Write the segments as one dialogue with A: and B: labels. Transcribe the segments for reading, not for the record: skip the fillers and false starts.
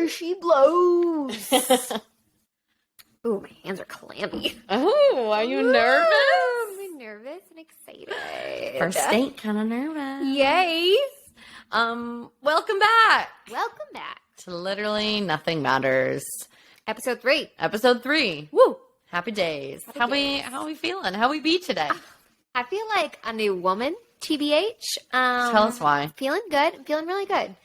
A: Here she blows. Ooh, my hands are clammy.
B: Oh, are you nervous?
A: I'm nervous and excited.
B: First date, kind of nervous.
A: Yay.
B: Welcome back
A: Welcome back.
B: to Literally Nothing Matters.
A: Episode 3.
B: Episode 3.
A: Woo.
B: Happy days.
A: Happy
B: How we feeling? How we be today?
A: I feel like a new woman, TBH.
B: Tell us why.
A: Feeling good. I'm feeling really good.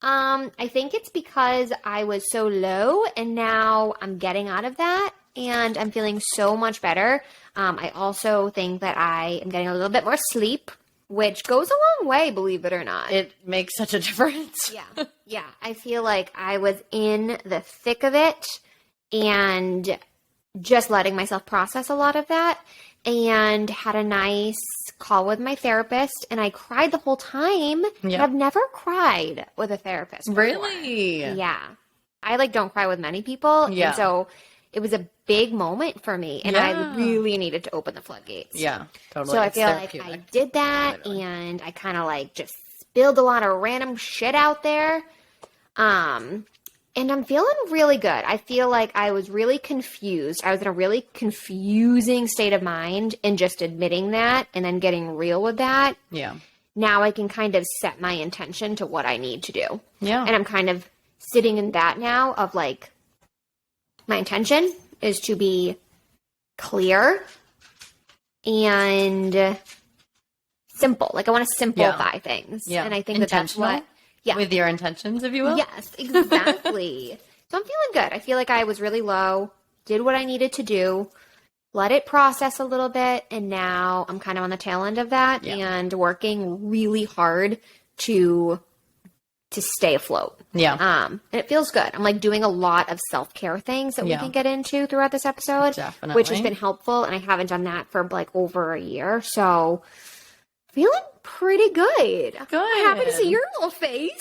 A: I think it's because I was so low and now I'm getting out of that and I'm feeling so much better. I also think that I am getting a little bit more sleep, which goes a long way, believe it or not.
B: It makes such a difference.
A: Yeah. I feel like I was in the thick of it and just letting myself process a lot of that, and had a nice call with my therapist, and I cried the whole time.
B: Yeah.
A: I've never cried with a therapist before.
B: Really?
A: Yeah. I don't cry with many people.
B: Yeah.
A: And so it was a big moment for me, and I
B: Yeah.
A: really needed to open the floadgates.
B: Yeah, totally.
A: So I
B: It's
A: feel like
B: therapeutic.
A: I did that,
B: Literally.
A: and I kind of just spilled a lot of random shit out there. And I'm feeling really good. I feel like I was really confused. I was in a really confusing state of mind, and just admitting that and then getting real with that.
B: Yeah.
A: Now I can kind of set my intention to what I need to do.
B: Yeah.
A: And I'm kind of sitting in that now of my intention is to be clear and simple. I want to simplify things.
B: Yeah.
A: And I think that's what. Yeah.
B: With your intentions, if you will.
A: Yes, exactly. So I'm feeling good. I feel like I was really low, did what I needed to do, let it process a little bit, and now I'm kind of on the tail end of that and working really hard to stay afloat.
B: Yeah.
A: And it feels good. I'm doing a lot of self-care things that we can get into throughout this episode,
B: Definitely.
A: which has been helpful, and I haven't done that for over a year. So feeling pretty good.
B: Good.
A: I'm happy to see your little face.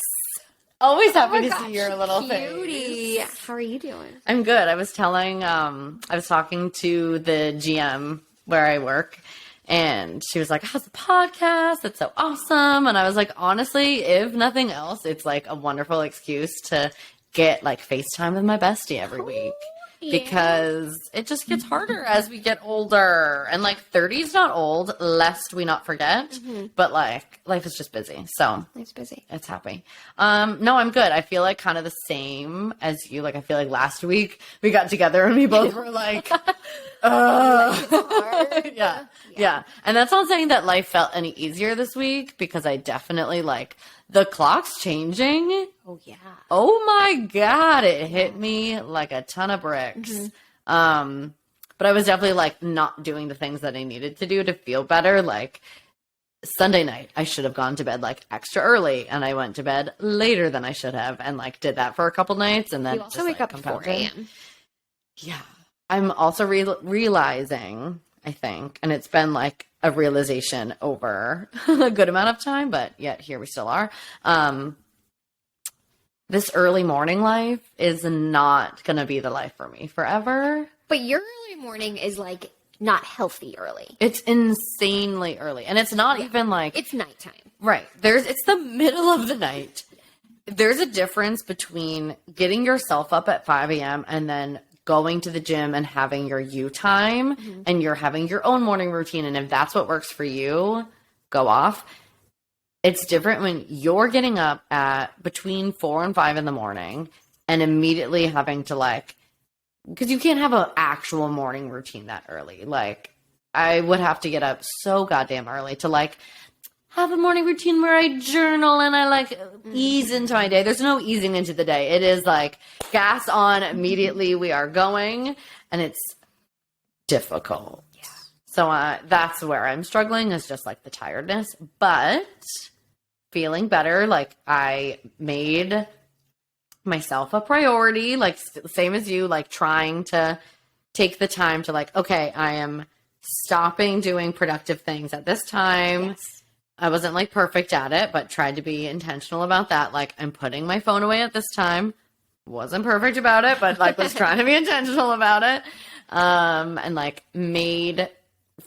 B: Always happy
A: Oh my
B: to
A: gosh,
B: see your little
A: cutie.
B: face.
A: How are you doing?
B: I'm good. I was talking to the GM where I work, and she was like, how's the podcast? It's so awesome. And I was like, honestly, if nothing else, it's a wonderful excuse to get FaceTime with my bestie every week. Because it just gets harder as we get older. And 30 is not old, lest we not forget. Mm-hmm. But life is just busy. So
A: Life's busy.
B: it's happy. No, I'm good. I feel kind of the same as you. I feel last week we got together and we both were yeah. And that's not saying that life felt any easier this week, because I definitely the clock's changing.
A: Oh, yeah.
B: Oh my God, it hit me like a ton of bricks. Mm-hmm. But I was definitely not doing the things that I needed to do to feel better. Sunday night, I should have gone to bed extra early, and I went to bed later than I should have, and did that for a couple nights, and then
A: You also wake up at 4 a.m.
B: Yeah. I'm also realizing, I think, and it's been a realization over a good amount of time, but yet here we still are. This early morning life is not going to be the life for me forever.
A: But your early morning is not healthy early.
B: It's insanely early. And it's not even
A: It's nighttime.
B: Right. It's the middle of the night. There's a difference between getting yourself up at 5 a.m. and then going to the gym and having your you time, and you're having your own morning routine. And if that's what works for you, go off. It's different when you're getting up at between 4 and 5 in the morning and immediately having to because you can't have an actual morning routine that early. I would have to get up so goddamn early to have a morning routine where I journal and I ease into my day. There's no easing into the day. It is gas on immediately. We are going, and it's difficult. Yeah. So that's where I'm struggling, is just the tiredness, but feeling better. I made myself a priority, same as you, trying to take the time to okay, I am stopping doing productive things at this time.
A: Yes.
B: I wasn't perfect at it, but tried to be intentional about that. I'm putting my phone away at this time. Wasn't perfect about it, but was trying to be intentional about it. And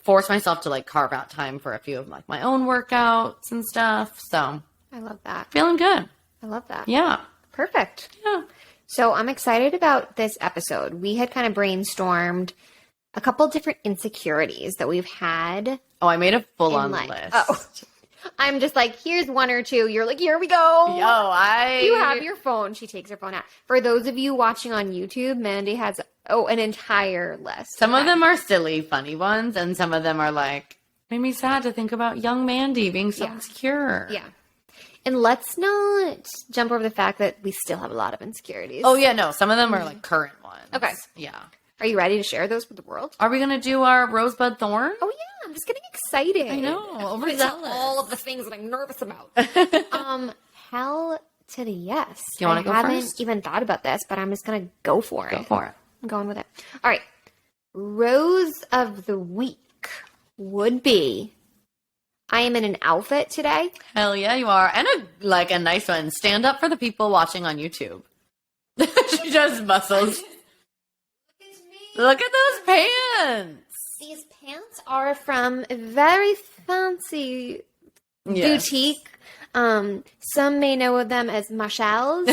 B: force myself to carve out time for a few of my own workouts and stuff. So
A: I love that.
B: feeling good.
A: I love that.
B: Yeah.
A: Perfect.
B: Yeah.
A: So I'm excited about this episode. We had kind of brainstormed a couple different insecurities that we've had.
B: Oh, I made a full-on
A: in life.
B: list.
A: Oh, I'm just like, here's one or two. You're like, here we go. You have your phone. She takes her phone out. For those of you watching on YouTube, Mandy has an entire list.
B: Some of them are silly, funny ones, and some of them are like, made me sad to think about young Mandy being so insecure.
A: Yeah. And let's not jump over the fact that we still have a lot of insecurities.
B: Oh, yeah, no. Some of them are like current ones.
A: Okay.
B: Yeah.
A: Are you ready to share those with the world?
B: Are we going to do our Rosebud Thorn?
A: Oh, yeah. I'm just getting excited.
B: I know.
A: Overzealous. All of the things that I'm nervous about. Hell to the yes.
B: Do you want to go first?
A: I haven't even thought about this, but I'm just going to go for it.
B: Go for it.
A: I'm going with it. All right. Rose of the week would be... I am in an outfit today.
B: Hell yeah, you are. And a nice one. Stand up for the people watching on YouTube. She just muscles. Look at those pants.
A: These pants are from a very fancy boutique. Some may know them as Marshall's.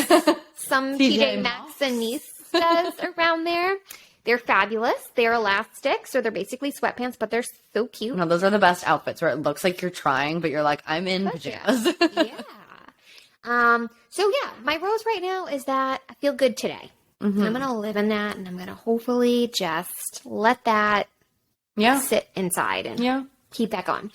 A: Some TJ Maxx and Nistas around there. They're fabulous. They're elastic, so they're basically sweatpants, but they're so cute.
B: No, those are the best outfits where it looks like you're trying, but you're like, I'm in pajamas.
A: Yeah. So yeah, my rose right now is that I feel good today. Mm-hmm. I'm going to live in that, and I'm going to hopefully just let that sit inside and keep that going.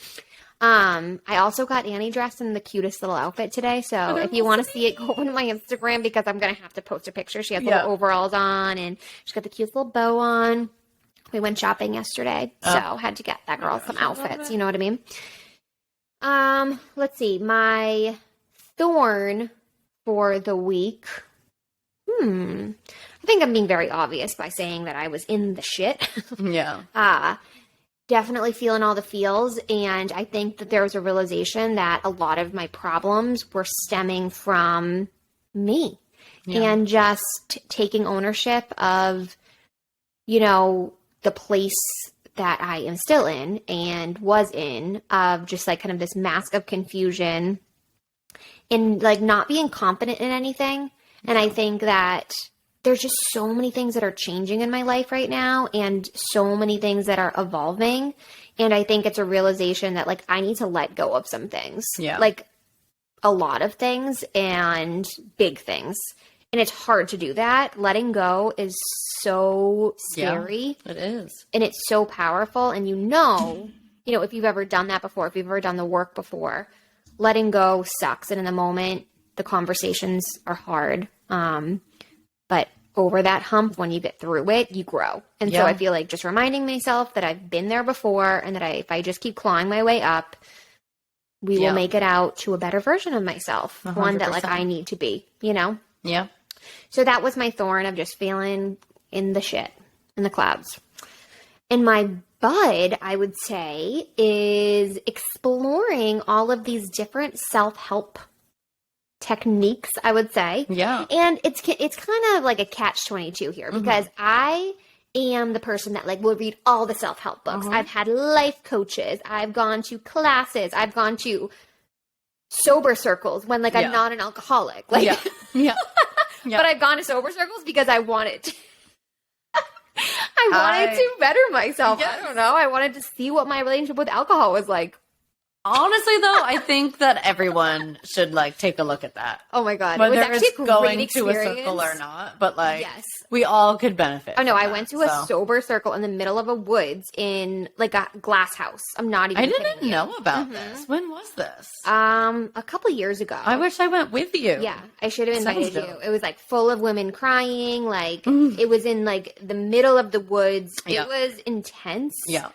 A: I also got Annie dressed in the cutest little outfit today, so if you want to see it, go on my Instagram because I'm going to have to post a picture. She has little overalls on, and she's got the cute little bow on. We went shopping yesterday, so had to get that girl some outfits. You know what I mean? Let's see. My thorn for the week. I think I'm being very obvious by saying that I was in the shit.
B: Yeah.
A: Definitely feeling all the feels, and I think that there was a realization that a lot of my problems were stemming from me and just taking ownership of, the place that I am still in and was in, of just like kind of this mask of confusion and like not being confident in anything. And I think that there's just so many things that are changing in my life right now and so many things that are evolving. And I think it's a realization that like I need to let go of some things.
B: Yeah.
A: Like a lot of things and big things. And it's hard to do that. Letting go is so scary.
B: Yeah, it is.
A: And it's so powerful. And if you've ever done that before, if you've ever done the work before, letting go sucks. And in the moment, the conversations are hard. But over that hump, when you get through it, you grow. And so I feel like just reminding myself that I've been there before and that if I just keep clawing my way up, we will make it out to a better version of myself. 100%. One that like I need to be,
B: Yeah.
A: So that was my thorn of just feeling in the shit, in the clouds. And my bud, I would say, is exploring all of these different self-help techniques, I would say.
B: Yeah.
A: And it's kind of like a catch-22 here because I am the person that like will read all the self-help books. I've had life coaches. I've gone to classes. I've gone to sober circles when like I'm not an alcoholic. Like but I've gone to sober circles because I wanted to. I wanted to better myself. Yes. I don't know. I wanted to see what my relationship with alcohol was like.
B: Honestly, though, I think that everyone should like take a look at that.
A: Oh my god,
B: whether
A: it was actually
B: it's going to a circle or not, but like, we all could benefit.
A: Oh no, I went to a sober circle in the middle of a woods in like a glass house. I'm not even.
B: I didn't know about this. When was this?
A: A couple years ago.
B: I wish I went with you.
A: Yeah, I should have invited you. It was like full of women crying. Like it was in like the middle of the woods. It was intense.
B: Yeah,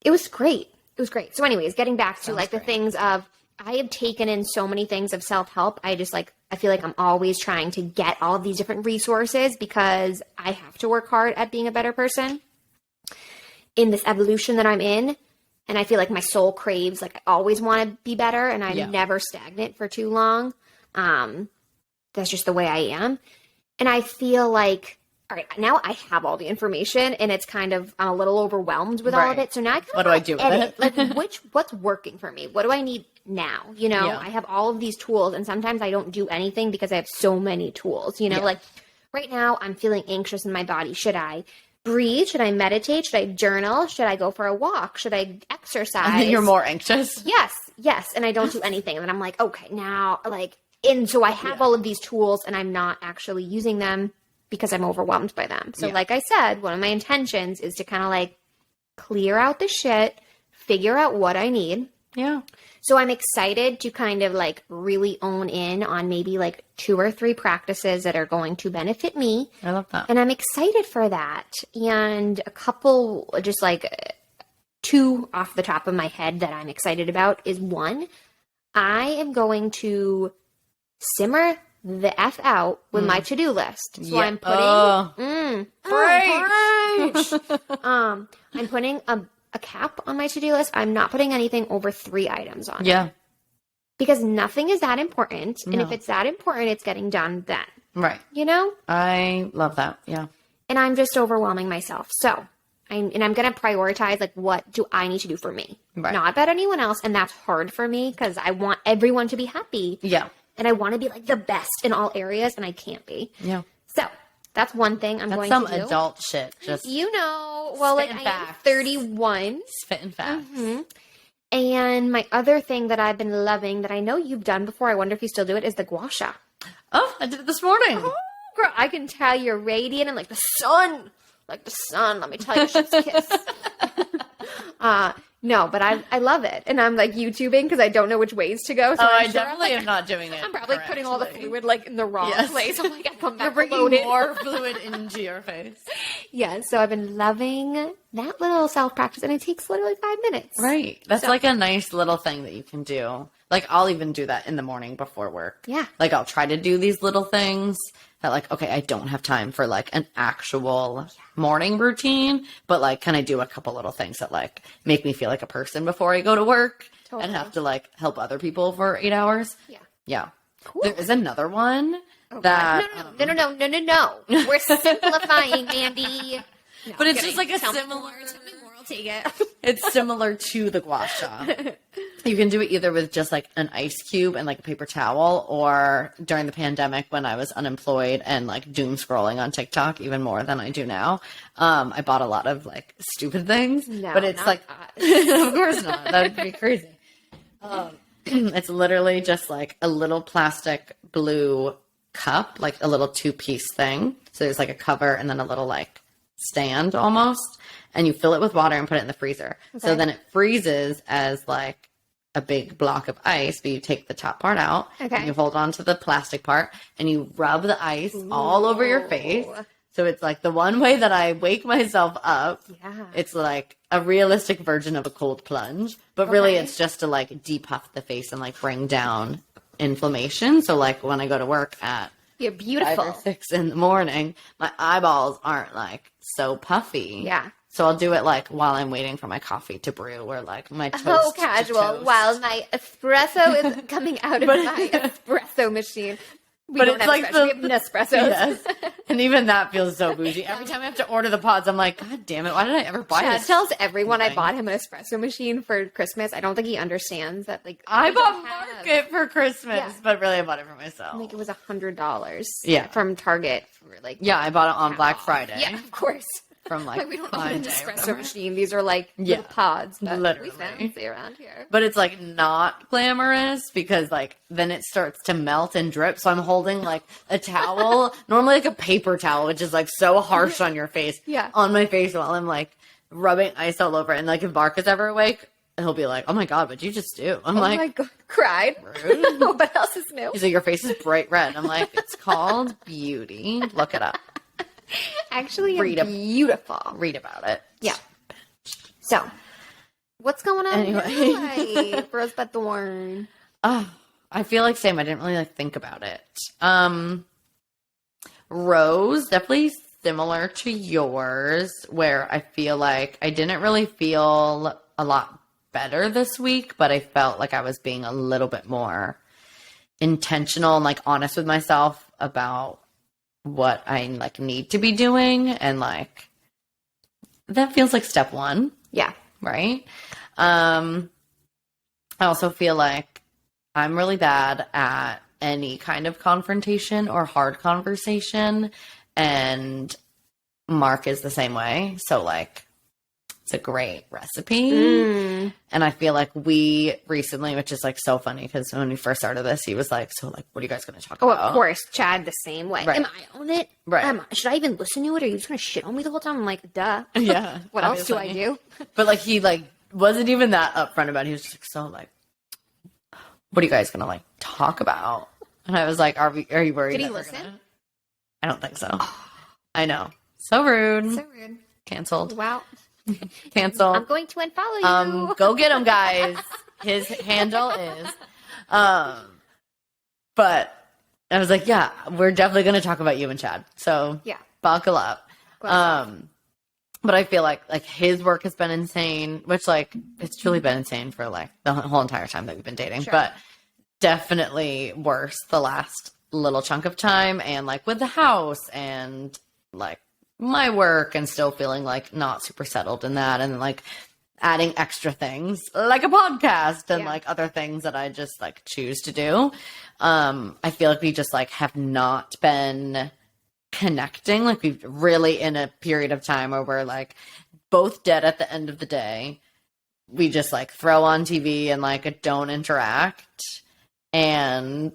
A: it was great. It was great. So anyways, getting back to the things of, I have taken in so many things of self-help. I feel like I'm always trying to get all of these different resources because I have to work hard at being a better person in this evolution that I'm in. And I feel like my soul craves, like I always want to be better and I'm never stagnant for too long. That's just the way I am. And I feel like, all right, now I have all the information and it's kind of, I'm a little overwhelmed with all of it. So now I kind of
B: what do I do with it?
A: Like what's working for me? What do I need now, you know?
B: Yeah.
A: I have all of these tools, and sometimes I don't do anything because I have so many tools, you know?
B: Yeah.
A: Like right now, I'm feeling anxious in my body. Should I breathe? Should I meditate? Should I journal? Should I go for a walk? Should I exercise?
B: And then you're more anxious.
A: Yes. And I don't do anything. And then I'm like, okay, now, like, and so I have all of these tools and I'm not actually using them because I'm overwhelmed by them. So, like I said, one of my intentions is to kind of like clear out the shit, figure out what I need.
B: Yeah.
A: So I'm excited to kind of like really own in on maybe like 2 or 3 practices that are going to benefit me.
B: I love that.
A: And I'm excited for that. And a couple, just like 2 off the top of my head that I'm excited about is 1, I am going to simmer the F out with my to-do list. So I'm putting, I'm putting a cap on my to-do list. I'm not putting anything over 3 items on it.
B: Yeah.
A: Because nothing is that important. And if it's that important, it's getting done then.
B: Right.
A: You know?
B: I love that. Yeah.
A: And I'm just overwhelming myself. So I'm going to prioritize, like, what do I need to do for me?
B: Right.
A: Not about anyone else. And that's hard for me because I want everyone to be happy.
B: Yeah.
A: And I want to be, like, the best in all areas, and I can't be.
B: Yeah.
A: So that's one thing I'm going to do.
B: That's some adult shit. Just
A: You know, well, like,
B: spitting
A: I am
B: facts.
A: 31.
B: spitting facts.
A: And my other thing that I've been loving that I know you've done before, I wonder if you still do it, is the gua sha.
B: Oh, I did it this morning.
A: Oh, girl, I can tell you're radiant and like the sun. Like the sun, let me tell you, chef's kiss. No, but I love it. And I'm like YouTubing because I don't know which ways to go. So
B: I
A: I'm
B: definitely am not doing it.
A: I'm probably putting all the fluid like in the wrong place. I'm like, I come
B: You're
A: back
B: bringing
A: loaded.
B: more fluid into your face.
A: Yeah, so I've been loving that little self practice, and it takes literally 5 minutes.
B: Right. That's like a nice little thing that you can do. Like, I'll even do that in the morning before work.
A: Yeah.
B: Like, I'll try to do these little things that, like, okay, I don't have time for, like, an actual morning routine, but, like, can I do a couple little things that, like, make me feel like a person before I go to work and have to, like, help other people for 8 hours?
A: Yeah.
B: Yeah.
A: Cool.
B: There is another one that...
A: No. We're simplifying, Mandy. No,
B: But
A: I'm
B: it's
A: kidding.
B: just like a
A: Tell me
B: similar...
A: more. Tell me more. I'll take it.
B: It's similar to the gua sha. You can do it either with just like an ice cube and like a paper towel, or during the pandemic when I was unemployed and like doom scrolling on TikTok even more than I do now. I bought a lot of like stupid things,
A: No,
B: but it's
A: not
B: like,
A: us.
B: of course not. That would be crazy. It's literally just like a little plastic blue cup, like a little 2-piece thing. So there's like a cover and then a little like stand almost, and you fill it with water and put it in the freezer. So then it freezes as like a big block of ice, but you take the top part out and you hold on to the plastic part and you rub the ice all over your face. So it's like the one way that I wake myself up.
A: Yeah.
B: It's like a realistic version of a cold plunge, but really it's just to like depuff the face and like bring down inflammation. So like when I go to work at
A: You're
B: 5
A: beautiful.
B: or 6 in the morning, my eyeballs aren't like so puffy.
A: Yeah.
B: So I'll do it like while I'm waiting for my coffee to brew, or like my toast.
A: Oh,
B: to
A: casual.
B: toast.
A: While my espresso is coming out of my espresso machine. We don't
B: it's
A: have
B: like
A: espresso. We have Nespressos.
B: Yes. And even that feels so bougie. Every time I have to order the pods, I'm like, God damn it, why did I ever buy
A: Chad
B: this?
A: tells everyone I
B: thing?
A: bought him an espresso machine for Christmas. I don't think he understands that. Like
B: I
A: we
B: bought
A: don't have-
B: Market for Christmas,
A: Yeah.
B: but really I bought it for myself.
A: I think it was $100.
B: Yeah.
A: from Target for like
B: Yeah, I bought it on Black
A: off.
B: Friday.
A: Yeah, of course.
B: From like
A: We don't own
B: Prime
A: an
B: Day or
A: espresso
B: whatever.
A: machine. These are like
B: Yeah.
A: little pods. But
B: Literally.
A: we fancy around here.
B: But it's like not glamorous because like then it starts to melt and drip. So I'm holding like a towel, normally like a paper towel, which is like so harsh on your face,
A: Yeah.
B: on my face while I'm like rubbing ice all over it. And like if Mark is ever awake, he'll be like, "Oh my God, what'd you just do?" I'm
A: Oh
B: like,
A: my god, cried.
B: rude.
A: What else is new?
B: He's like, "Your face is bright red." I'm like, "It's called beauty. Look it up.
A: Actually,
B: Read
A: I'm
B: a-
A: beautiful.
B: Read about it."
A: Yeah. So, what's going on
B: Anyway.
A: in your life, Rosebud Thorn?
B: Oh, I feel like same. I didn't really like think about it. Rose, definitely similar to yours, where I feel like I didn't really feel a lot better this week, but I felt like I was being a little bit more intentional and like honest with myself about what I like need to be doing, and like that feels like step one,
A: Yeah.
B: right? I also feel like I'm really bad at any kind of confrontation or hard conversation, and Mark is the same way. So like, it's a great recipe. And I feel like we recently, which is like so funny because when we first started this, he was like, so like, what are you guys going to talk about?
A: Of course, Chad the same way.
B: Right.
A: Am I on it?
B: Right.
A: Should I even listen to it, or are you just going to shit on me the whole time? I'm like, duh.
B: Yeah.
A: What else do I do?
B: But like, he like wasn't even that upfront about it. He was just like, so like, what are you guys going to like talk about? And I was like, are you worried?
A: Did he listen?
B: I don't think so. I know. So rude.
A: So rude.
B: Canceled.
A: Wow.
B: Canceled.
A: I'm going to unfollow you.
B: Go get him, guys. His handle is. But I was like, yeah, we're definitely going to talk about you and Chad. So
A: Yeah.
B: buckle up. But I feel like his work has been insane, which like it's truly been insane for like the whole entire time that we've been dating.
A: Sure.
B: But definitely worse the last little chunk of time, and like with the house and like my work, and still feeling like not super settled in that, and like adding extra things like a podcast and like other things that I just like choose to do. I feel like we just like have not been connecting. Like we've really in a period of time where we're like both dead at the end of the day. We just like throw on TV and like don't interact. And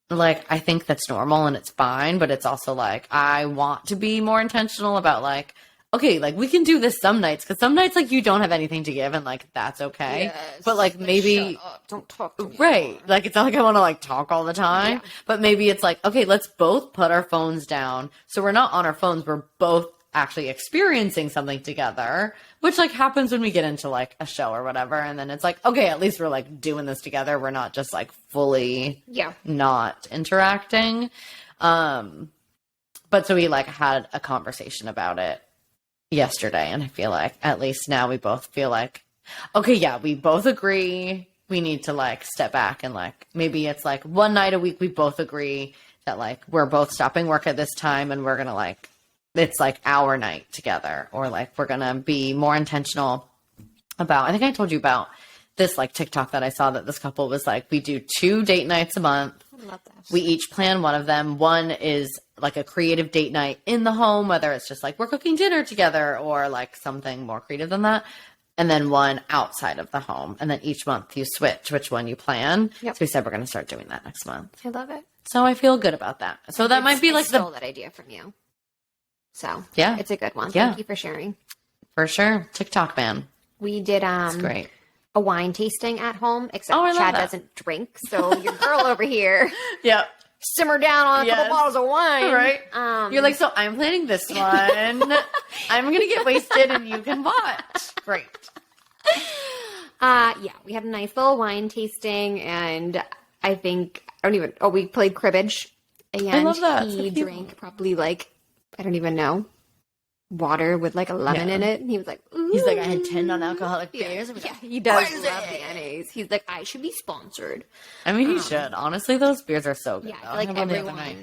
B: like, I think that's normal and it's fine, but it's also like, I want to be more intentional about like, okay, like we can do this some nights, because some nights like you don't have anything to give and like that's okay.
A: Yes,
B: but like maybe
A: shut up. Don't talk to me
B: right.
A: anymore.
B: Like it's not like I want to like talk all the time, but maybe it's like, okay, let's both put our phones down. So we're not on our phones. We're both actually experiencing something together, which like happens when we get into like a show or whatever. And then it's like, okay, at least we're like doing this together. We're not just like fully not interacting. But so we like had a conversation about it yesterday, and I feel like at least now we both feel like, okay, yeah, we both agree we need to like step back, and like maybe it's like one night a week we both agree that like we're both stopping work at this time and we're gonna like, it's like our night together, or like we're gonna be more intentional about, I think I told you about this like TikTok that I saw that this couple was like, we do 2 date nights a month.
A: I love that.
B: We each plan one of them. One is like a creative date night in the home, whether it's just like we're cooking dinner together or like something more creative than that. And then one outside of the home. And then each month you switch which one you plan.
A: Yep.
B: So we said we're going to start doing that next month.
A: I love it.
B: So I feel good about that. So that might be like
A: I stole that idea from you. So
B: yeah,
A: it's a good one.
B: Yeah.
A: Thank you for sharing.
B: For sure. TikTok man.
A: We did
B: It's great.
A: a wine tasting at home, except
B: Oh, I love
A: Chad
B: that.
A: doesn't drink. So your girl over here
B: Yep.
A: simmer down on a couple
B: Yes.
A: bottles of wine.
B: Right. You're like, so I'm planning this one. I'm going to get wasted and you can watch. Great.
A: Yeah, we had a nice little wine tasting, and I think we played cribbage, and
B: I love that.
A: he
B: So cute.
A: drank probably like, I don't even know, water with like a lemon in it, and he was like, ooh.
B: He's like, I had 10 non-alcoholic beers. I was
A: Yeah,
B: like,
A: he does
B: crazy.
A: love the NAs. He's like, I should be sponsored.
B: I mean, he should. Honestly, those beers are so good.
A: Yeah,
B: though.
A: I feel like
B: had one the other night.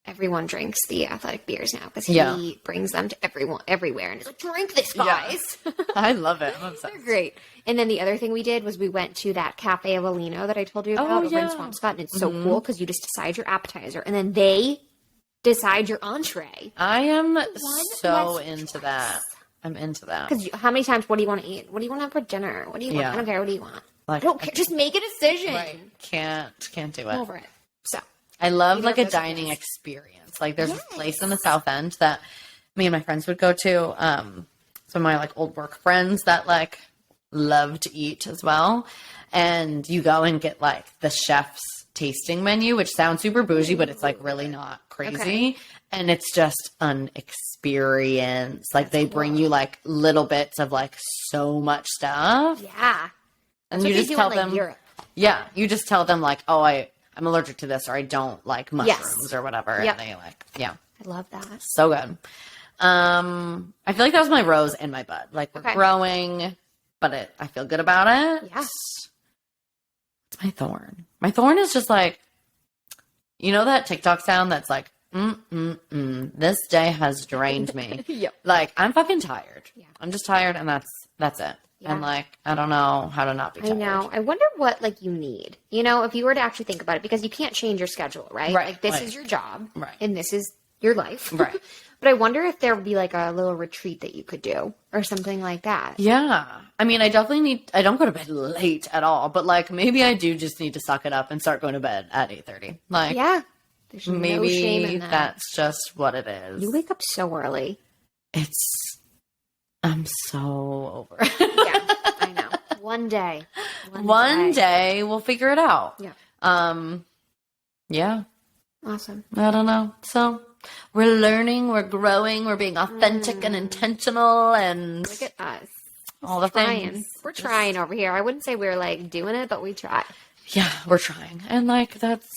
A: everyone drinks the athletic beers now because
B: Yeah.
A: he brings them to everyone everywhere, and he's like, drink this,
B: Yeah.
A: guys.
B: I love it. I'm obsessed.
A: They're great. And then the other thing we did was we went to that Cafe Avellino that I told you about over in
B: yeah.
A: Swampscott, and it's so cool because you just decide your appetizer, and then they decide your entree.
B: I am so
A: less
B: into
A: choice.
B: that. I'm into that.
A: Because how many times, what do you want to eat? What do you want to have for dinner? What do you want?
B: Yeah.
A: I don't care. What do you want?
B: Like,
A: I don't care. Just make a decision.
B: Right. Can't do it.
A: Over it. So
B: I love
A: Either
B: like
A: of
B: a
A: those
B: dining
A: things.
B: experience. Like there's this place in the South End that me and my friends would go to. Some of my like old work friends that like love to eat as well. And you go and get like the chef's tasting menu, which sounds super bougie, but it's like really not crazy.
A: Okay.
B: And it's just an experience. Like they bring you like little bits of like so much stuff.
A: yeah.
B: And
A: That's
B: you
A: what they
B: just
A: do
B: tell
A: in, like,
B: them,
A: Europe.
B: yeah, you just tell them like, oh, I'm allergic to this, or I don't like mushrooms or whatever.
A: Yep.
B: And they like, yeah,
A: I love that.
B: so good. I feel like that was my rose and my bud. Like we're
A: Okay.
B: growing, but I feel good about it.
A: Yeah.
B: It's my thorn. My thorn is just like, you know that TikTok sound that's like, this day has drained me.
A: Yep.
B: Like I'm fucking tired.
A: Yeah.
B: I'm just tired, and that's it. And like, I don't know how to not be tired.
A: I know. I wonder what like you need. You know, if you were to actually think about it, because you can't change your schedule, right?
B: Right.
A: Like this is your job.
B: Right.
A: And this is your life.
B: Right.
A: But I wonder if there would be like a little retreat that you could do or something like that.
B: Yeah. I mean, I don't go to bed late at all, but like maybe I do just need to suck it up and start going to bed at 8:30. Like,
A: yeah. There's
B: maybe
A: no shame in that.
B: that's just what it is.
A: You wake up so early.
B: I'm so over it.
A: Yeah, I know. One day.
B: One day we'll figure it out.
A: Yeah.
B: Yeah.
A: Awesome.
B: I don't know. So we're learning, we're growing, we're being authentic and intentional and
A: Look at us.
B: all the
A: Trying.
B: things.
A: We're trying over here. I wouldn't say we're like doing it, but we try.
B: Yeah, we're trying. And like that's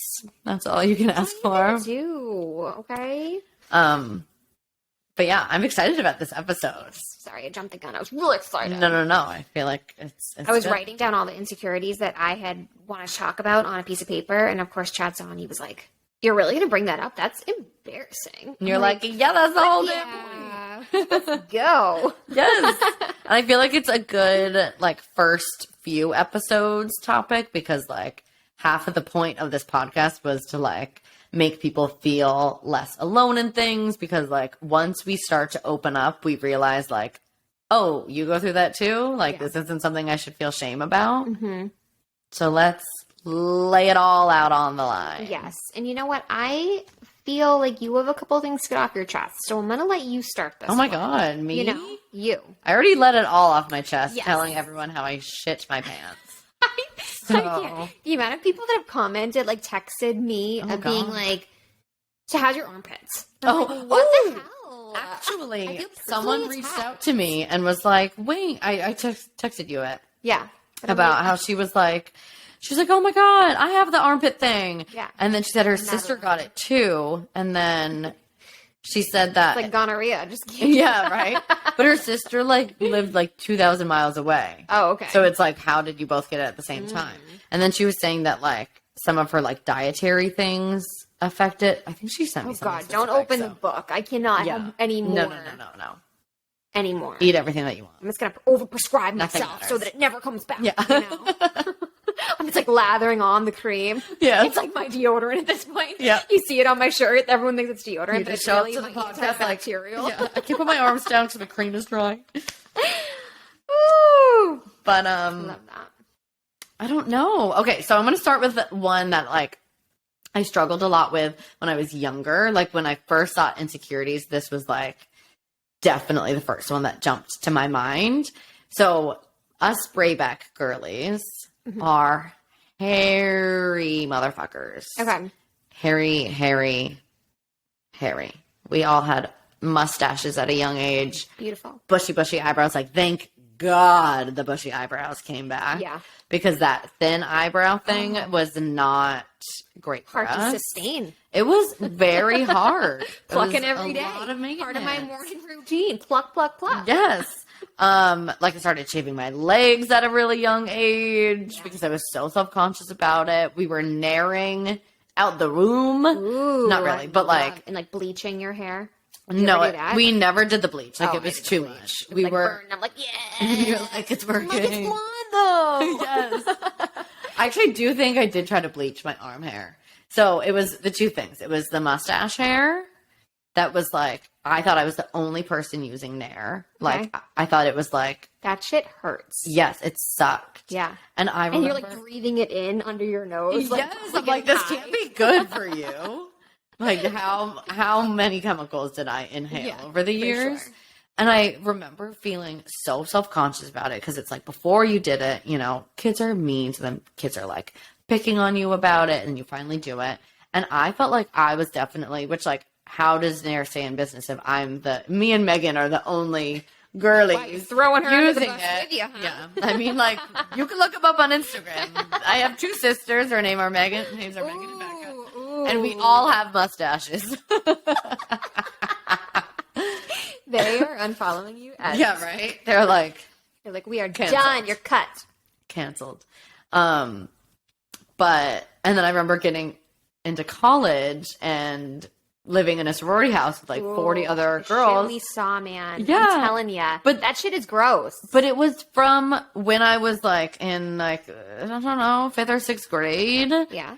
B: all you can ask for.
A: Do okay.
B: But yeah, I'm excited about this episode.
A: Sorry, I jumped the gun. I was really excited.
B: No. I feel like it's
A: I was
B: good.
A: writing down all the insecurities that I had wanted to talk about on a piece of paper, and of course, Chad saw and he was like, "You're really going to bring that up? That's embarrassing."
B: And you're like, yeah, that's the whole damn point.
A: Let's go.
B: Yes. And I feel like it's a good like first few episodes topic because like half of the point of this podcast was to like make people feel less alone in things because like once we start to open up, we realize like, oh, you go through that too? Like this isn't something I should feel shame about. Mm-hmm. So let's lay it all out on the line.
A: Yes. And you know what? I feel like you have a couple of things to get off your chest. So I'm going to let you start this.
B: Oh my
A: one.
B: God, me?
A: You know, you.
B: I already let it all off my chest,
A: Yes.
B: telling everyone how I shit my pants.
A: I can't. The amount of people that have commented, like texted me of being
B: God.
A: like, so how's your armpits?
B: Oh,
A: like, what the hell? I
B: Actually,
A: feel
B: someone
A: personally
B: reached
A: attacked.
B: out to me and was like, wait, I texted you it
A: Yeah. But I'm
B: about
A: like,
B: how she was like, oh my God, I have the armpit thing.
A: Yeah.
B: And then she said her sister got it too. And then she said that.
A: like gonorrhea. Just kidding.
B: Yeah, right. But her sister like lived like 2,000 miles away.
A: Oh, okay.
B: So it's like, how did you both get it at the same time? And then she was saying that like some of her like dietary things affect it. I think she sent me
A: Oh
B: something.
A: God! Don't
B: specific,
A: open
B: so-
A: the book. I cannot have any more.
B: No.
A: Anymore.
B: Eat everything that you want.
A: I'm just gonna overprescribe
B: Nothing
A: myself so
B: matters.
A: that it never comes back.
B: Yeah.
A: You know? I'm just like lathering on the cream.
B: Yeah.
A: It's like my deodorant at this point.
B: Yeah.
A: You see it on my shirt. Everyone thinks it's deodorant,
B: You
A: but
B: just
A: it's
B: show up
A: really
B: to the
A: like
B: podcast like,
A: antibacterial.
B: yeah, I can't put my arms down because my cream is dry.
A: Ooh.
B: But
A: Love that.
B: I don't know. Okay, so I'm gonna start with one that like I struggled a lot with when I was younger. Like when I first saw Insecurities, this was like definitely the first one that jumped to my mind. So us Brayback girlies are hairy motherfuckers.
A: Okay.
B: Hairy. We all had mustaches at a young age.
A: Beautiful.
B: Bushy eyebrows. Like, thank God the bushy eyebrows came back.
A: Yeah.
B: Because that thin eyebrow thing was not great for
A: Hard
B: us.
A: to sustain.
B: It was very hard.
A: Plucking
B: It was
A: every
B: a
A: day.
B: lot of
A: Part of my
B: maintenance.
A: morning routine. Pluck, pluck, pluck.
B: Yes. Like I started shaving my legs at a really young age because I was so self-conscious about it. We were naring out the room.
A: Ooh.
B: Not really, but like
A: and like bleaching your hair. Did you
B: no,
A: ever do that?
B: we never did the bleach. Like
A: Oh,
B: it was
A: I did
B: too
A: the bleach.
B: much.
A: It
B: We
A: like
B: were
A: burned. I'm like, yeah.
B: You're like it's working.
A: I'm like, it's blonde though.
B: Yes. I actually do think I did try to bleach my arm hair. So it was the two things. It was the mustache hair that was like, I thought I was the only person using Nair. Like,
A: Okay.
B: I thought it was like,
A: That shit hurts.
B: yes, it sucked.
A: Yeah.
B: And I
A: And
B: remember.
A: you're like breathing it in under your nose.
B: yes, I'm like, this can't be good for you. Like, how many chemicals did I inhale
A: Yeah,
B: over the
A: for
B: years?
A: sure.
B: And I remember feeling so self-conscious about it because it's like before you did it, you know, kids are mean to them. Kids are like picking on you about it and you finally do it. And I felt like I was definitely, which like, how does Nair stay in business if me and Megan are the only girlies
A: Wow, you're throwing her under the
B: using
A: bus
B: it?
A: with you, huh?
B: Yeah. I mean, like, you can look them up on Instagram. I have two sisters. Her names are Megan and Becca.
A: Ooh.
B: And we all have mustaches.
A: They are unfollowing you.
B: Yeah, right? They're like
A: They're like, we are
B: Canceled.
A: done. You're cut.
B: canceled. But and then I remember getting into college and living in a sorority house with like 40 other
A: the
B: girls.
A: shit we saw, man.
B: Yeah.
A: I'm telling ya.
B: But
A: that shit is gross.
B: But it was from when I was like in like, I don't know, 5th or 6th grade.
A: Yeah.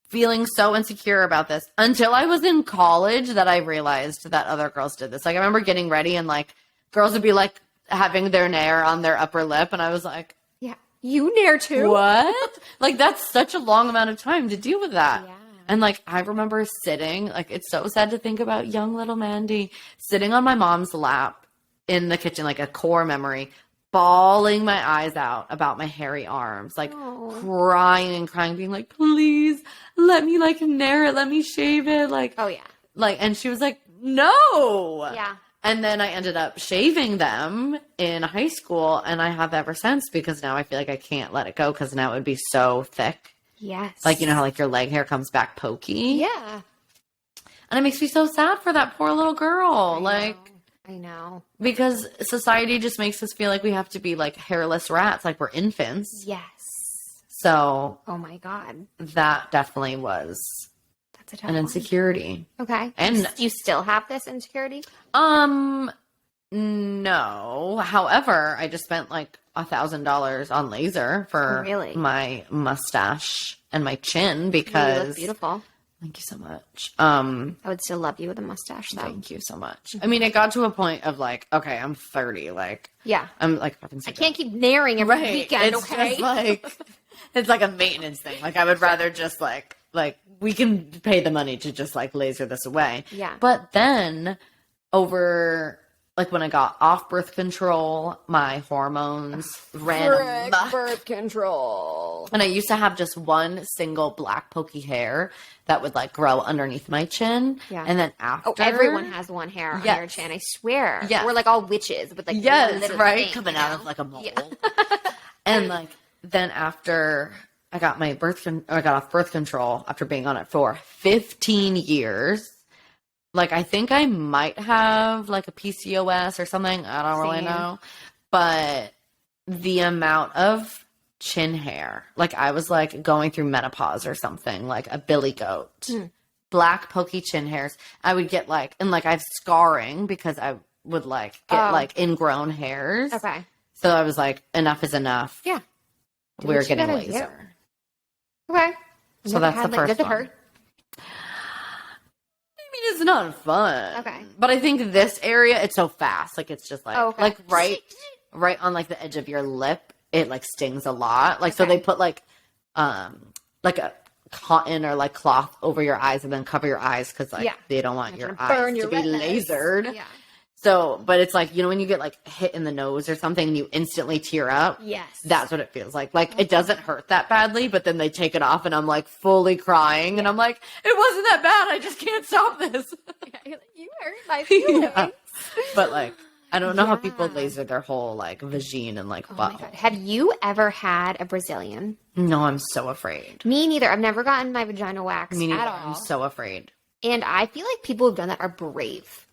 B: Feeling so insecure about this until I was in college that I realized that other girls did this. Like I remember getting ready and like girls would be like having their nair on their upper lip. And I was like,
A: yeah, you nair too?
B: What? Like that's such a long amount of time to deal with that.
A: Yeah.
B: And like I remember sitting, like it's so sad to think about young little Mandy sitting on my mom's lap in the kitchen, like a core memory, bawling my eyes out about my hairy arms, like crying and crying, being like, please let me like nair it, let me shave it. Like,
A: oh yeah.
B: Like, and she was like, no.
A: Yeah.
B: And then I ended up shaving them in high school and I have ever since because now I feel like I can't let it go because now it would be so thick.
A: Yes.
B: Like, you know how like your leg hair comes back pokey?
A: Yeah.
B: And it makes me so sad for that poor little girl.
A: I know.
B: Because society just makes us feel like we have to be like hairless rats, like we're infants.
A: Yes.
B: So.
A: Oh my God.
B: That definitely was
A: That's a tough
B: an
A: one.
B: insecurity.
A: Okay.
B: And
A: you still have this insecurity?
B: No. However, I just spent like $1,000 on laser for my mustache and my chin because
A: you look beautiful.
B: Thank you so much.
A: I would still love you with a mustache though.
B: Thank you so much. I mean, it got to a point of like, okay, I'm 30. Like,
A: yeah,
B: I'm like,
A: I can't keep naring every weekend.
B: It's
A: okay,
B: just like it's like a maintenance thing. Like, I would rather just like we can pay the money to just like laser this away.
A: Yeah,
B: but then over. Like when I got off birth control, my hormones ran amok.
A: Birth control.
B: And I used to have just one single black pokey hair that would like grow underneath my chin.
A: Yeah.
B: And then after.
A: Oh, everyone has one hair on their chin, I swear.
B: Yeah.
A: We're like all witches with like
B: yes, right?
A: Thing,
B: coming out of like a mole.
A: Yeah.
B: And like then after I got I got off birth control after being on it for 15 years. Like, I think I might have, like, a PCOS or something. I don't really know. But the amount of chin hair, like, I was, like, going through menopause or something, like a billy goat. Black, pokey chin hairs. I would get, like, and, like, I have scarring because I would, like, get, like, ingrown hairs.
A: Okay.
B: So I was like, enough is enough.
A: Yeah.
B: We're getting laser.
A: Okay.
B: So that's the first
A: one. Does it
B: one.
A: hurt?
B: It's not fun.
A: Okay.
B: But I think this area, it's so fast. Like, it's just like,
A: okay.
B: like right on like the edge of your lip, it like stings a lot. Like, so they put like a cotton or like cloth over your eyes and then cover your eyes because like they don't want your eyes to be lasered.
A: Yeah.
B: So, but it's like, you know, when you get like hit in the nose or something and you instantly tear up.
A: Yes.
B: That's what it feels like. Like, it doesn't hurt that badly, but then they take it off and I'm like fully crying and I'm like, it wasn't that bad. I just can't stop this.
A: You hurt my feelings.
B: But like, I don't know how people laser their whole like vagine and like butt.
A: Have you ever had a Brazilian?
B: No, I'm so afraid.
A: Me neither. I've never gotten my vagina waxed at all.
B: I'm so afraid.
A: And I feel like people who've done that are brave.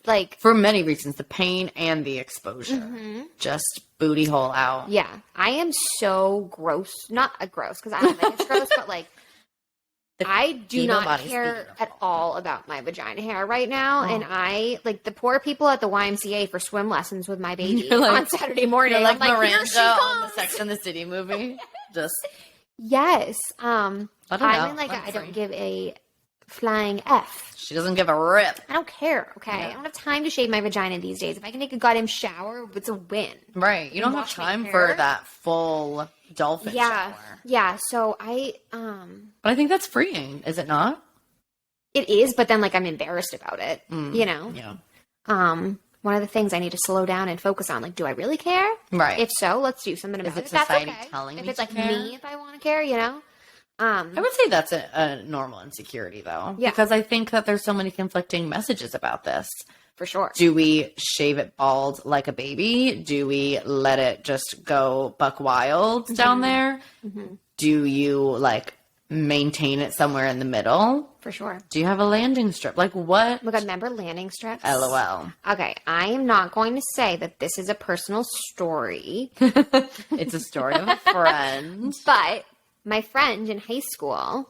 A: Like,
B: for many reasons, the pain and the exposure. Just booty hole out.
A: Yeah. I am so gross. Not gross, because I don't think it's gross, but like, I do not care at all about my vagina hair right now. And I, like, the poor people at the YMCA for swim lessons with my baby on Saturday morning.
B: Like,
A: I'm like,
B: Miranda on the Sex and the City movie. Just.
A: Yes. I'm in like, I don't give a flying F.
B: She doesn't give a rip.
A: I don't care, okay? I don't have time to shave my vagina these days. If I can take a goddamn shower, it's a win.
B: Right. You don't have time for that full dolphin shower.
A: Yeah, so
B: But I think that's freeing, is it not?
A: It is, but then, like, I'm embarrassed about it, you know?
B: Yeah.
A: One of the things I need to slow down and focus on, like, do I really care?
B: Right.
A: If so, let's do something about it.
B: Is it society
A: that's okay.
B: telling
A: if
B: me
A: it's like
B: care?
A: me, if I want to care, you know?
B: I would say that's a normal insecurity, though.
A: Yeah.
B: Because I think that there's so many conflicting messages about this.
A: For sure.
B: Do we shave it bald like a baby? Do we let it just go buck wild down there? Do you, like, maintain it somewhere in the middle?
A: For sure.
B: Do you have a landing strip? Like, what?
A: Look, remember landing strips?
B: LOL.
A: Okay, I am not going to say that this is a personal story.
B: It's a story of a friend.
A: But my friend in high school,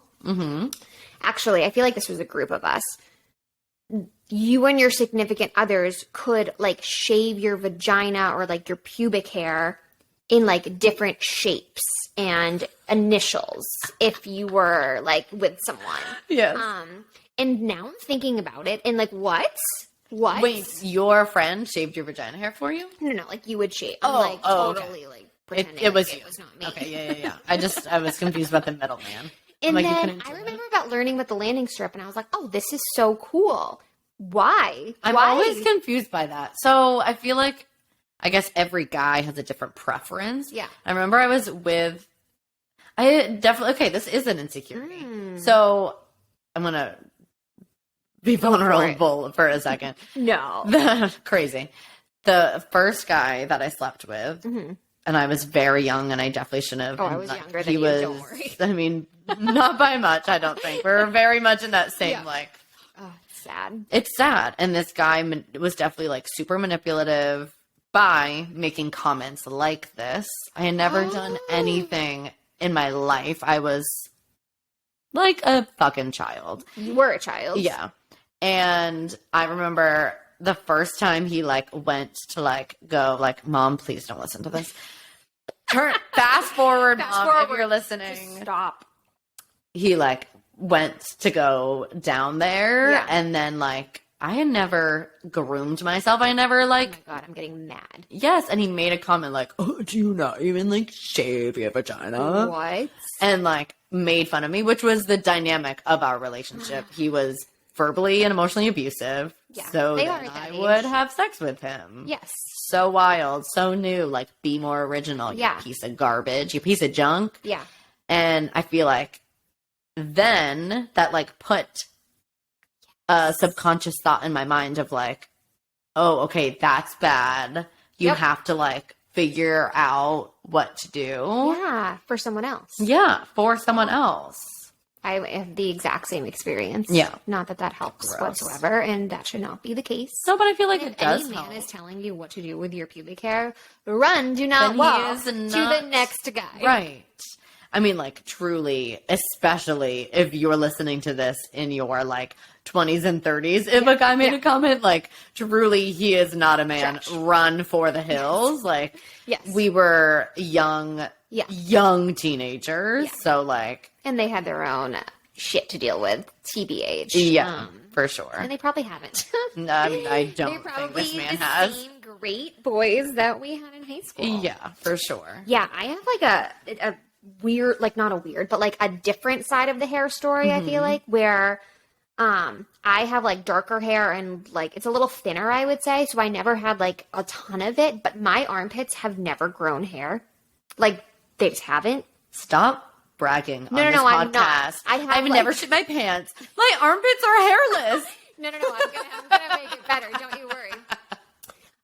A: actually, I feel like this was a group of us. you and your significant others could like shave your vagina or like your pubic hair in like different shapes and initials if you were like with someone.
B: Yes.
A: And now I'm thinking about it and like, what?
B: Wait, your friend shaved your vagina hair for you?
A: No, like you would shave. I'm like totally like pretending
B: It was
A: like
B: you.
A: It was not me.
B: Okay, yeah. I was confused about the middleman.
A: And
B: like,
A: then I remember about learning about the landing strip, and I was like, oh, this is so cool. Why?
B: I'm always confused by that. So I feel like, I guess every guy has a different preference.
A: Yeah.
B: I remember I definitely, okay, this is an insecurity. So I'm going to be vulnerable for a second.
A: No.
B: Crazy. The first guy that I slept with, and I was very young, and I definitely shouldn't have.
A: Oh, I was younger than you, don't worry.
B: I mean, not by much, I don't think. We're very much in that same, like...
A: Oh, it's sad.
B: It's sad. And this guy was definitely, like, super manipulative by making comments like this. I had never done anything in my life. I was like a fucking child.
A: You were a child.
B: Yeah. And I remember the first time he like went to like go like, Mom, please don't listen to this. Fast forward, Mom, if you're listening.
A: Just stop.
B: He like went to go down there and then like I had never groomed myself. I never like,
A: oh my God, I'm getting mad.
B: Yes. And he made a comment like, oh, do you not even like shave your vagina?
A: What?
B: And like made fun of me, which was the dynamic of our relationship. He was verbally and emotionally abusive.
A: Yeah,
B: so
A: they
B: then
A: are at that
B: I
A: age.
B: would have sex with him.
A: Yes.
B: So wild, so new, like be more original, you piece of garbage, you piece of junk.
A: Yeah.
B: And I feel like then that like put a subconscious thought in my mind of like, oh, okay, that's bad. You have to like figure out what to do.
A: Yeah, for someone else.
B: Yeah, for someone else.
A: I have the exact same experience.
B: Yeah.
A: Not that that helps
B: Gross.
A: whatsoever, and that should not be the case.
B: No, but I feel like
A: If
B: it does
A: any man
B: help.
A: is telling you what to do with your pubic hair, run, do not
B: Then
A: walk
B: he is
A: to
B: not-
A: the next guy.
B: Right. I mean, like, truly, especially if you're listening to this in your, like, 20s and 30s, if a guy made a comment, like, truly, he is not a man.
A: Trash.
B: Run for the hills. Like,
A: Yes.
B: we were young teenagers.
A: Yeah.
B: So, like...
A: And they had their own shit to deal with, TBH.
B: Yeah, for sure.
A: And they probably haven't.
B: No, I mean, I
A: They're
B: don't think
A: probably
B: this man
A: the
B: has.
A: same great boys that we had in high school.
B: Yeah, for sure.
A: Yeah, I have like a weird, like not a weird, but like a different side of the hair story, I feel like, where I have like darker hair and like it's a little thinner, I would say. So I never had like a ton of it, but my armpits have never grown hair. Like they just haven't.
B: Stop bragging on
A: No,
B: this
A: I'm
B: podcast.
A: not.
B: I've
A: like-
B: never shit my pants. My armpits are hairless.
A: No, I'm gonna make it better. Don't you worry.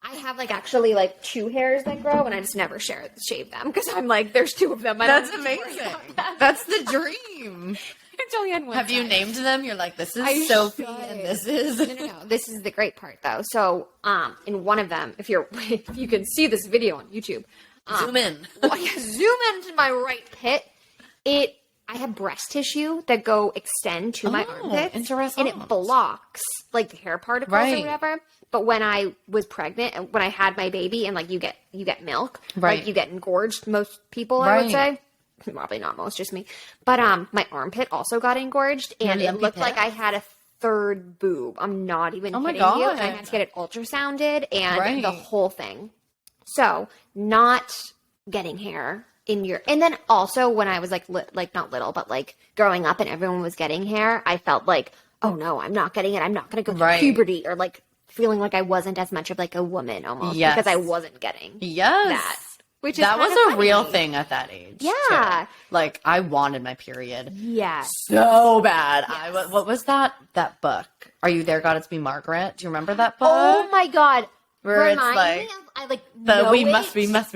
A: I have like actually like two hairs that grow, and I just never shave them because I'm like, there's two of them. I don't
B: That's
A: have to worry
B: amazing.
A: about that.
B: That's the dream.
A: It's only on one
B: Have you
A: side.
B: named them? You're like, this is
A: I
B: Sophie,
A: should.
B: and this is.
A: No. This is the great part though. So, in one of them, if you can see this video on YouTube,
B: Zoom in.
A: zoom into my right pit. I have breast tissue that extend to my armpits.
B: interesting.
A: And it blocks like the hair particles
B: Right.
A: or whatever. But when I was pregnant and when I had my baby and like you get milk,
B: Right.
A: like you get engorged, most people I would
B: Right.
A: say. Probably not most, just me. But my armpit also got engorged and
B: Your
A: it looked
B: empty
A: like I had a third boob. I'm not even
B: Oh my
A: kidding you.
B: God.
A: And I had to get it ultrasounded and
B: Right.
A: the whole thing. So not getting hair in your, and then also when I was like not little, but like growing up and everyone was getting hair, I felt like, oh no, I'm not getting it. I'm not going to go through
B: Right.
A: puberty or like feeling like I wasn't as much of like a woman almost
B: Yes.
A: because I wasn't getting
B: Yes.
A: that. Which is
B: That was
A: kinda
B: a real
A: funny.
B: thing at that age.
A: Yeah.
B: too. Like, I wanted my period
A: Yeah.
B: so bad.
A: Yes.
B: What was that book? Are You There, God? It's Me, Margaret. Do you remember that book?
A: Oh my God.
B: Where it's
A: Remind
B: like,
A: me of, I like
B: the
A: know
B: we
A: it.
B: must. We must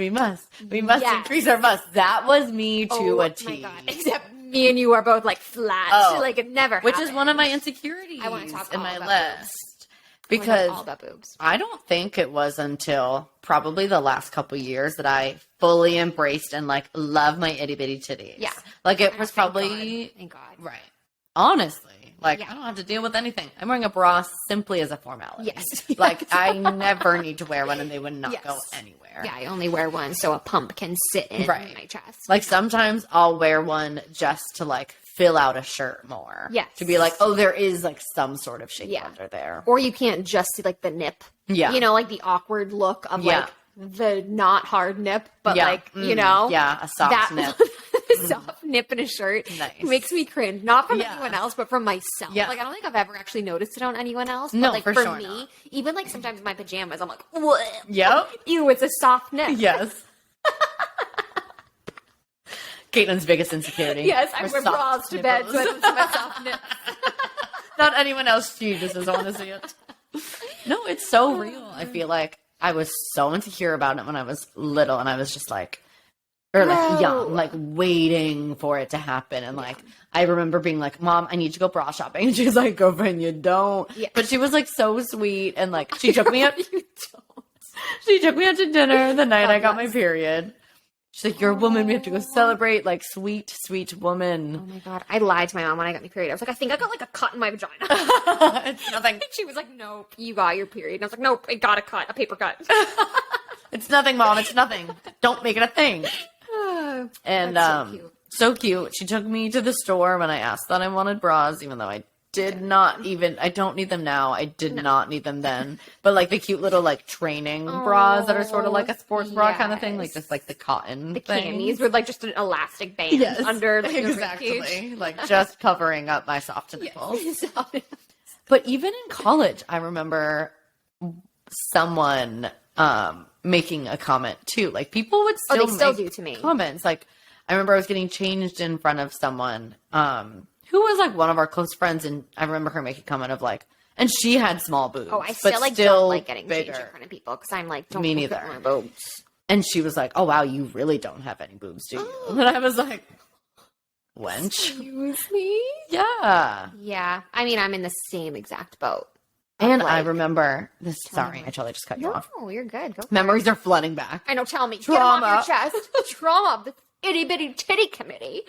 A: Yes.
B: increase our must. That was me to
A: Oh
B: a
A: my
B: T.
A: God. Except me and you are both like flat.
B: Oh.
A: Like it never
B: Which is
A: happened.
B: one of my insecurities
A: I wanna talk
B: in
A: all
B: my
A: about
B: list.
A: all
B: Because
A: about boobs.
B: I don't think it was until probably the last couple years that I fully embraced and like love my itty bitty titties.
A: Yeah.
B: Like it
A: I
B: was
A: know, thank
B: probably
A: God. Thank God.
B: right. Honestly, Like,
A: Yeah.
B: I don't have to deal with anything. I'm wearing a bra simply as a formality.
A: Yes.
B: Like, I never need to wear one, and they would not go anywhere.
A: Yeah, I only wear one so a pump can sit in my chest.
B: Like, sometimes I'll wear one just to, like, fill out a shirt more.
A: Yes.
B: To be like, oh, there is, like, some sort of shape under there.
A: Or you can't just see, like, the nip.
B: Yeah.
A: You know, like, the awkward look of, like, the not hard nip, but, like, you know.
B: Yeah, a soft nip.
A: A soft nip in a shirt.
B: Nice.
A: Makes me cringe. Not from anyone else, but from myself.
B: Yeah.
A: Like, I don't think I've ever actually noticed it on anyone else. But,
B: No,
A: like,
B: for
A: for
B: sure
A: me,
B: not.
A: even, like, sometimes in my pajamas, I'm like, what?
B: Yep.
A: Ew, it's a soft nip.
B: Yes. Caitlin's biggest insecurity.
A: Yes, I
B: Her
A: wear
B: soft
A: bras to bed, so I don't see my soft nips.
B: Not anyone else. She just doesn't want to see it. No, it's so real. I feel like I was so insecure about it when I was little, and I was just like, or like young, like waiting for it to happen. And like, I remember being like, Mom, I need to go bra shopping. And she's like, girlfriend, you don't.
A: Yeah.
B: But she was like so sweet. And like, she took me out.
A: You don't.
B: She took me out to dinner the night I got my period. She's like, you're a woman. We have to go celebrate. Like, sweet, sweet woman.
A: Oh my God. I lied to my mom when I got my period. I was like, I think I got like a cut in my vagina.
B: It's nothing.
A: And she was like, nope, you got your period. And I was like, nope, I got a cut, a paper cut.
B: It's nothing, Mom. It's nothing. Don't make it a thing. And
A: That's so cute.
B: so cute. She took me to the store when I asked that I wanted bras, even though I did not even, I don't need them now. I did not need them then. But like the cute little like training bras that are sort of like a sports bra kind of thing, like just like the cotton
A: The
B: thing.
A: camis with like just an elastic band under like, your ribcage.
B: exactly. Like just covering up my soft nipples. But even in college, I remember someone making a comment too. Like people would still,
A: they still
B: make
A: do to me.
B: comments. Like I remember I was getting changed in front of someone who was like one of our close friends, and I remember her making a comment of like, and she had small boobs.
A: Oh, I
B: but
A: still like don't like getting changed in front of people because I'm like, don't
B: Me
A: look
B: neither.
A: at my boobs.
B: And she was like, "Oh wow, you really don't have any boobs, do you?" And I was like, "Wench,
A: Excuse me?
B: yeah."
A: Yeah. I mean, I'm in the same exact boat.
B: And
A: like-
B: I remember this.
A: Tell me
B: Sorry,
A: more.
B: I totally just cut you off.
A: No, you're good. Go for it.
B: Memories are flooding back.
A: I know, tell me.
B: Trauma.
A: Get 'em off your chest. Trauma. The itty bitty titty committee.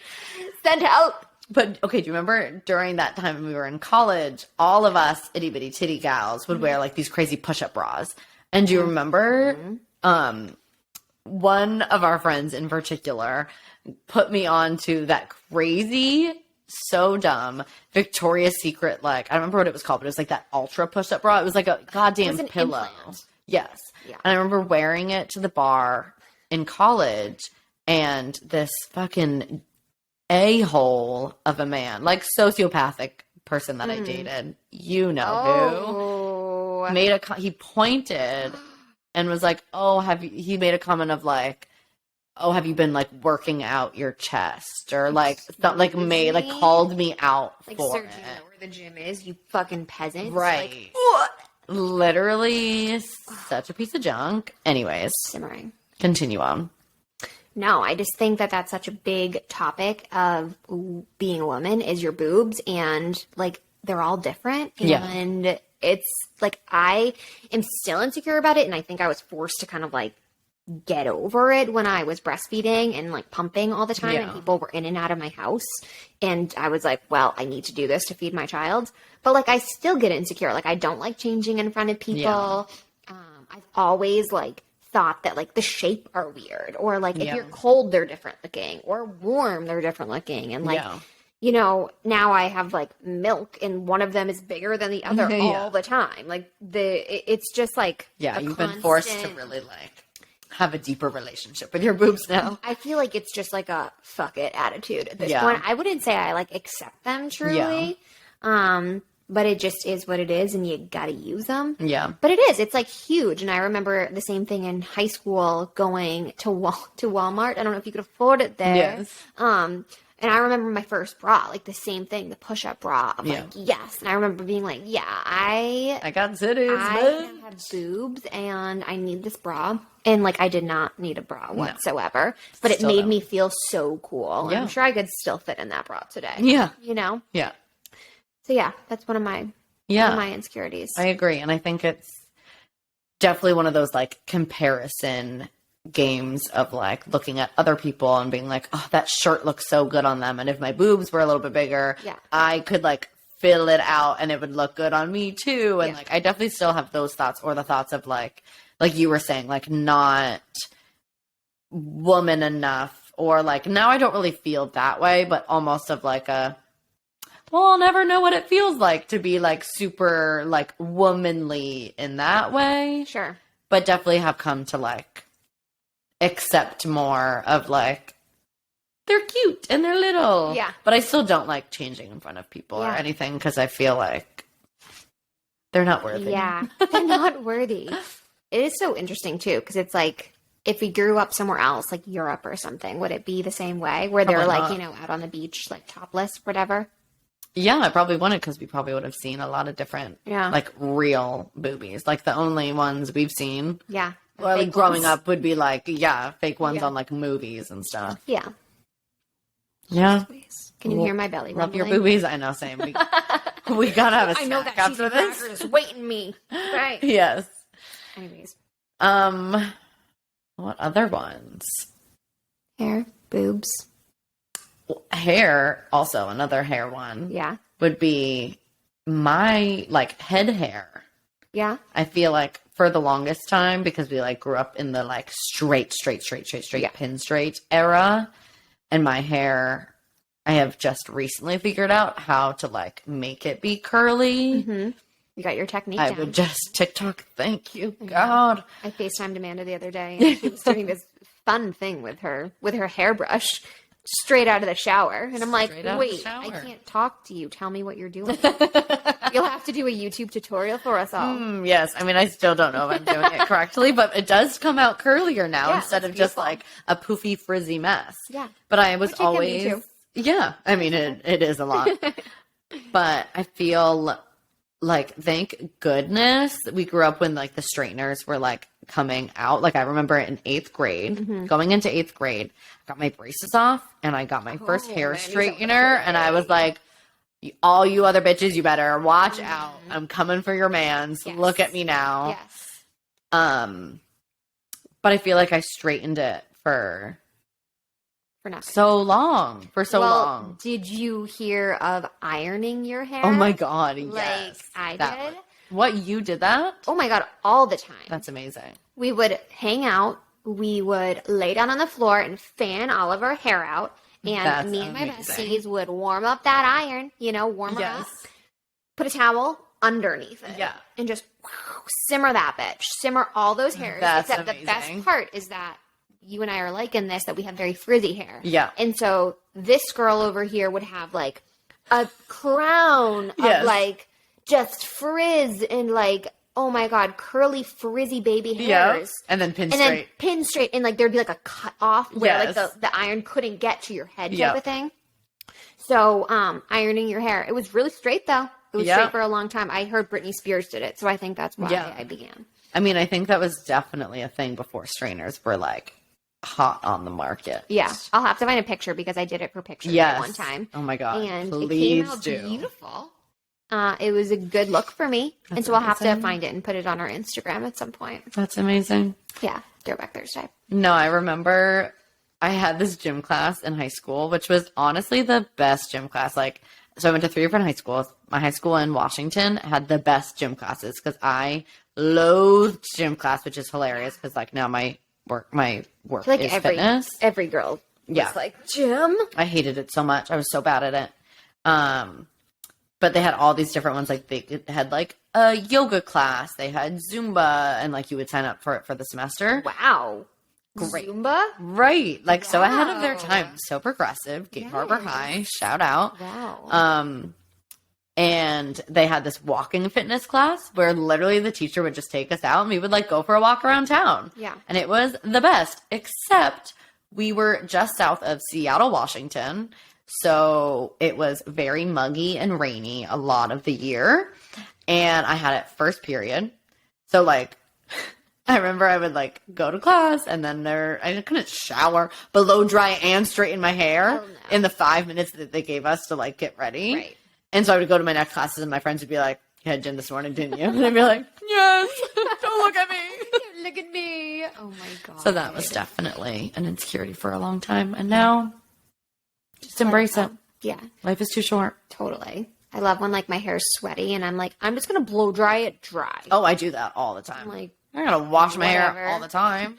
A: Send help.
B: But okay, do you remember during that time when we were in college, all of us itty bitty titty gals would wear like these crazy push up bras. And do you remember one of our friends in particular put me on to that crazy, so dumb Victoria's Secret, like I don't remember what it was called, but it was like that ultra push up bra. It was like a goddamn
A: It was an
B: pillow.
A: implant.
B: Yes.
A: Yeah.
B: And I remember wearing it to the bar in college, and this fucking a-hole of a man, like sociopathic person that I dated, you know who, made he pointed and was like, oh, he made a comment of like, oh, have you been like working out your chest, or like called me out
A: Like,
B: for
A: sir, do
B: it.
A: you know where the gym is, you fucking peasants?
B: Right.
A: Like, what?
B: Literally such a piece of junk. Anyways,
A: Simmering.
B: continue on.
A: No, I just think that that's such a big topic of being a woman is your boobs, and like they're all different.
B: Yeah.
A: And it's like I am still insecure about it, and I think I was forced to kind of like get over it when I was breastfeeding and like pumping all the time, and
B: Yeah.
A: people were in and out of my house, and I was like, well, I need to do this to feed my child. But like I still get insecure. Like I don't like changing in front of people.
B: Yeah.
A: I've always like thought that like the shape are weird, or like if
B: Yeah.
A: you're cold they're different looking, or warm they're different looking, and like
B: Yeah.
A: you know, now I have like milk and one of them is bigger than the other
B: Yeah.
A: all the time. Like it's just like
B: Yeah,
A: a
B: you've been forced to
A: constant-
B: really like have a deeper relationship with your boobs now.
A: I feel like it's just like a fuck it attitude at this
B: Yeah.
A: point. I wouldn't say I like accept them truly. But it just is what it is, and you gotta use them.
B: Yeah.
A: But it is. It's like huge. And I remember the same thing in high school going to Walmart. I don't know if you could afford it there.
B: Yes.
A: And I remember my first bra, like the same thing, the push-up bra. I'm
B: Yeah.
A: like, yes. And I remember being like, yeah, I
B: got titties, man.
A: have boobs and I need this bra. And like, I did not need a bra whatsoever, but it
B: Still
A: made
B: don't.
A: me feel so cool.
B: Yeah.
A: I'm sure I could still fit in that bra today.
B: Yeah.
A: You know?
B: Yeah.
A: So yeah, that's one of my insecurities.
B: I agree. And I think it's definitely one of those like comparison games of like looking at other people and being like, oh, that shirt looks so good on them. And if my boobs were a little bit bigger,
A: Yeah.
B: I could like fill it out and it would look good on me too. And
A: Yeah.
B: like, I definitely still have those thoughts, or the thoughts of like you were saying, like not woman enough, or like now I don't really feel that way, but almost of like a, well, I'll never know what it feels like to be like super like womanly in that way.
A: Sure.
B: But definitely have come to like accept more of like, they're cute and they're little.
A: Yeah.
B: But I still don't like changing in front of people or
A: Yeah.
B: anything, because I feel like they're not worthy.
A: Yeah, they're not worthy. It is so interesting too, because it's like, if we grew up somewhere else, like Europe or something, would it be the same way, where they're
B: Probably
A: like,
B: not.
A: you know, out on the beach, like topless, whatever?
B: Yeah, I probably wouldn't, because we probably would have seen a lot of different,
A: Yeah.
B: like real boobies. Like the only ones we've seen,
A: Yeah.
B: well, like
A: Fake
B: growing
A: ones.
B: up would be like, yeah, fake ones
A: Yeah.
B: on like movies and stuff.
A: Yeah.
B: Yeah.
A: Can you hear my belly
B: Love your
A: rumbling?
B: boobies. I know, same. We gotta have a snack
A: I know that cheese
B: after
A: and
B: this.
A: crackers is waiting me. Right.
B: Yes.
A: Anyways,
B: What other ones?
A: hair, boobs.
B: Hair, also another hair one.
A: Yeah.
B: Would be my like head hair.
A: Yeah.
B: I feel like for the longest time, because we like grew up in the like straight
A: Yeah.
B: pin straight era, and my hair, I have just recently figured out how to like make it be curly.
A: Mm-hmm. You got your technique
B: I
A: down.
B: would just TikTok. Thank you, God.
A: I FaceTimed Amanda the other day, and she was doing this fun thing with her hairbrush straight out of the shower. And I'm like,
B: Straight out of the
A: wait,
B: shower.
A: I can't talk to you. Tell me what you're doing. You'll have to do a YouTube tutorial for us all.
B: Yes, I mean, I still don't know if I'm doing it correctly, but it does come out curlier now
A: Yeah,
B: instead of
A: that's
B: just
A: beautiful.
B: like a poofy, frizzy mess.
A: Yeah.
B: But I was
A: Which it can be,
B: always,
A: too.
B: yeah, I mean, it is a lot. But I feel like, thank goodness we grew up when like the straighteners were like coming out. Like I remember in 8th grade,
A: Mm-hmm.
B: going into 8th grade, I got my braces off and I got my first hair
A: man, you're so
B: straightener, and I was like, all you other bitches, you better watch out. I'm coming for your mans.
A: Yes.
B: Look at me now.
A: Yes.
B: But I feel like I straightened it for
A: For nothing.
B: so long.
A: well,
B: Long.
A: did you hear of ironing your hair?
B: Oh my God.
A: Like
B: Yes.
A: I
B: That
A: did?
B: one. What, you did that?
A: Oh my God, all the time.
B: That's amazing.
A: We would hang out. We would lay down on the floor and fan all of our hair out. And
B: That's
A: me and my
B: amazing.
A: besties would warm up that iron, warm her up, put a towel underneath it.
B: Yeah.
A: And just simmer that bitch. Simmer all those hairs.
B: That's
A: Except
B: amazing.
A: the best part is that you and I are like in this, that we have very frizzy hair.
B: Yeah.
A: And so this girl over here would have like a crown
B: Yes.
A: of like just frizz and like, oh my God, curly frizzy baby
B: Yeah.
A: hairs.
B: And then pin
A: And
B: straight.
A: then pin straight, and like there'd be like a cut off where
B: Yes.
A: like the iron couldn't get to your head type
B: Yep.
A: of thing. So ironing your hair, it was really straight though. It was
B: Yep.
A: straight for a long time. I heard Britney Spears did it, so I think that's why
B: Yeah.
A: I began.
B: I mean, I think that was definitely a thing before strainers were like hot on the market.
A: Yeah, I'll have to find a picture because I did it for pictures
B: Yes.
A: at one time,
B: Oh my God.
A: and it
B: Please
A: came out
B: do.
A: beautiful. It was a good look for me, and
B: That's
A: so I'll have to
B: amazing.
A: find it and put it on our Instagram at some point.
B: That's amazing.
A: Yeah, Throwback Thursday.
B: No, I remember I had this gym class in high school, which was honestly the best gym class. Like, so I went to 3 different high schools. My high school in Washington had the best gym classes because I loathed gym class, which is hilarious because like now my work
A: I feel like
B: is
A: every
B: fitness.
A: girl was
B: Yeah.
A: like Jim.
B: I hated it so much. I was so bad at it. But they had all these different ones. Like they had like a yoga class. They had Zumba, and like you would sign up for it for the semester.
A: Wow,
B: Great.
A: Zumba.
B: Right. Like so ahead of their
A: Wow.
B: time. So progressive. Gate Harbor
A: Yes.
B: High. Shout out.
A: Wow.
B: And they had this walking fitness class where literally the teacher would just take us out and we would like go for a walk around town.
A: Yeah.
B: And it was the best, except we were just south of Seattle, Washington. So it was very muggy and rainy a lot of the year. And I had it first period. So like, I remember I would like go to class and then I couldn't shower, blow dry and straighten my hair
A: Oh, no.
B: in the 5 minutes that they gave us to like get ready.
A: Right.
B: And so I would go to my next classes and my friends would be like, you had gym this morning, didn't you? And I'd be like, yes, don't look at me.
A: Look at me. Oh my God.
B: So that was definitely an insecurity for a long time. And now just embrace it.
A: Yeah,
B: Life is too short.
A: totally. I love when like my hair's sweaty and I'm like, I'm just gonna blow dry it dry.
B: Oh, I do that all the time.
A: I'm like,
B: I gotta wash my hair
A: whatever.
B: all the time.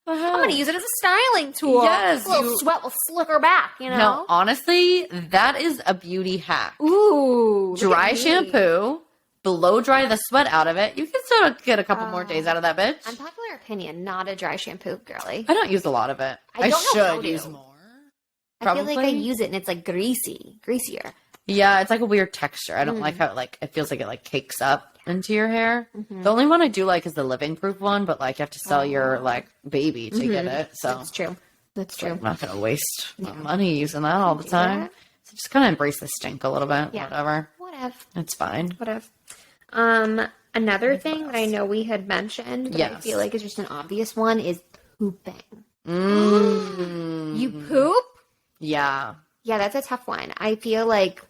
A: I'm gonna use it as a styling tool.
B: Yes,
A: a little sweat will slick her back, you know?
B: No, honestly, that is a beauty hack.
A: Ooh.
B: Dry shampoo, blow dry the sweat out of it. You can still get a couple more days out of that bitch.
A: Unpopular opinion, not a dry shampoo girly.
B: I don't use a lot of it.
A: I don't know how
B: should
A: to.
B: use more.
A: I feel like I use it and it's like greasier.
B: Yeah, it's like a weird texture. I don't like how it feels like it like cakes up into your hair. The only one I do like is the living proof one, but like you have to sell your like baby to get it. So
A: That's true. That's true.
B: I'm not gonna waste my money using that all the time. So just kind of embrace the stink a little bit.
A: Yeah.
B: Whatever.
A: Whatever.
B: It's fine.
A: Whatever. Another thing that I know we had mentioned, but I feel like it's just an obvious one, is pooping. You poop?
B: Yeah.
A: Yeah, that's a tough one. I feel like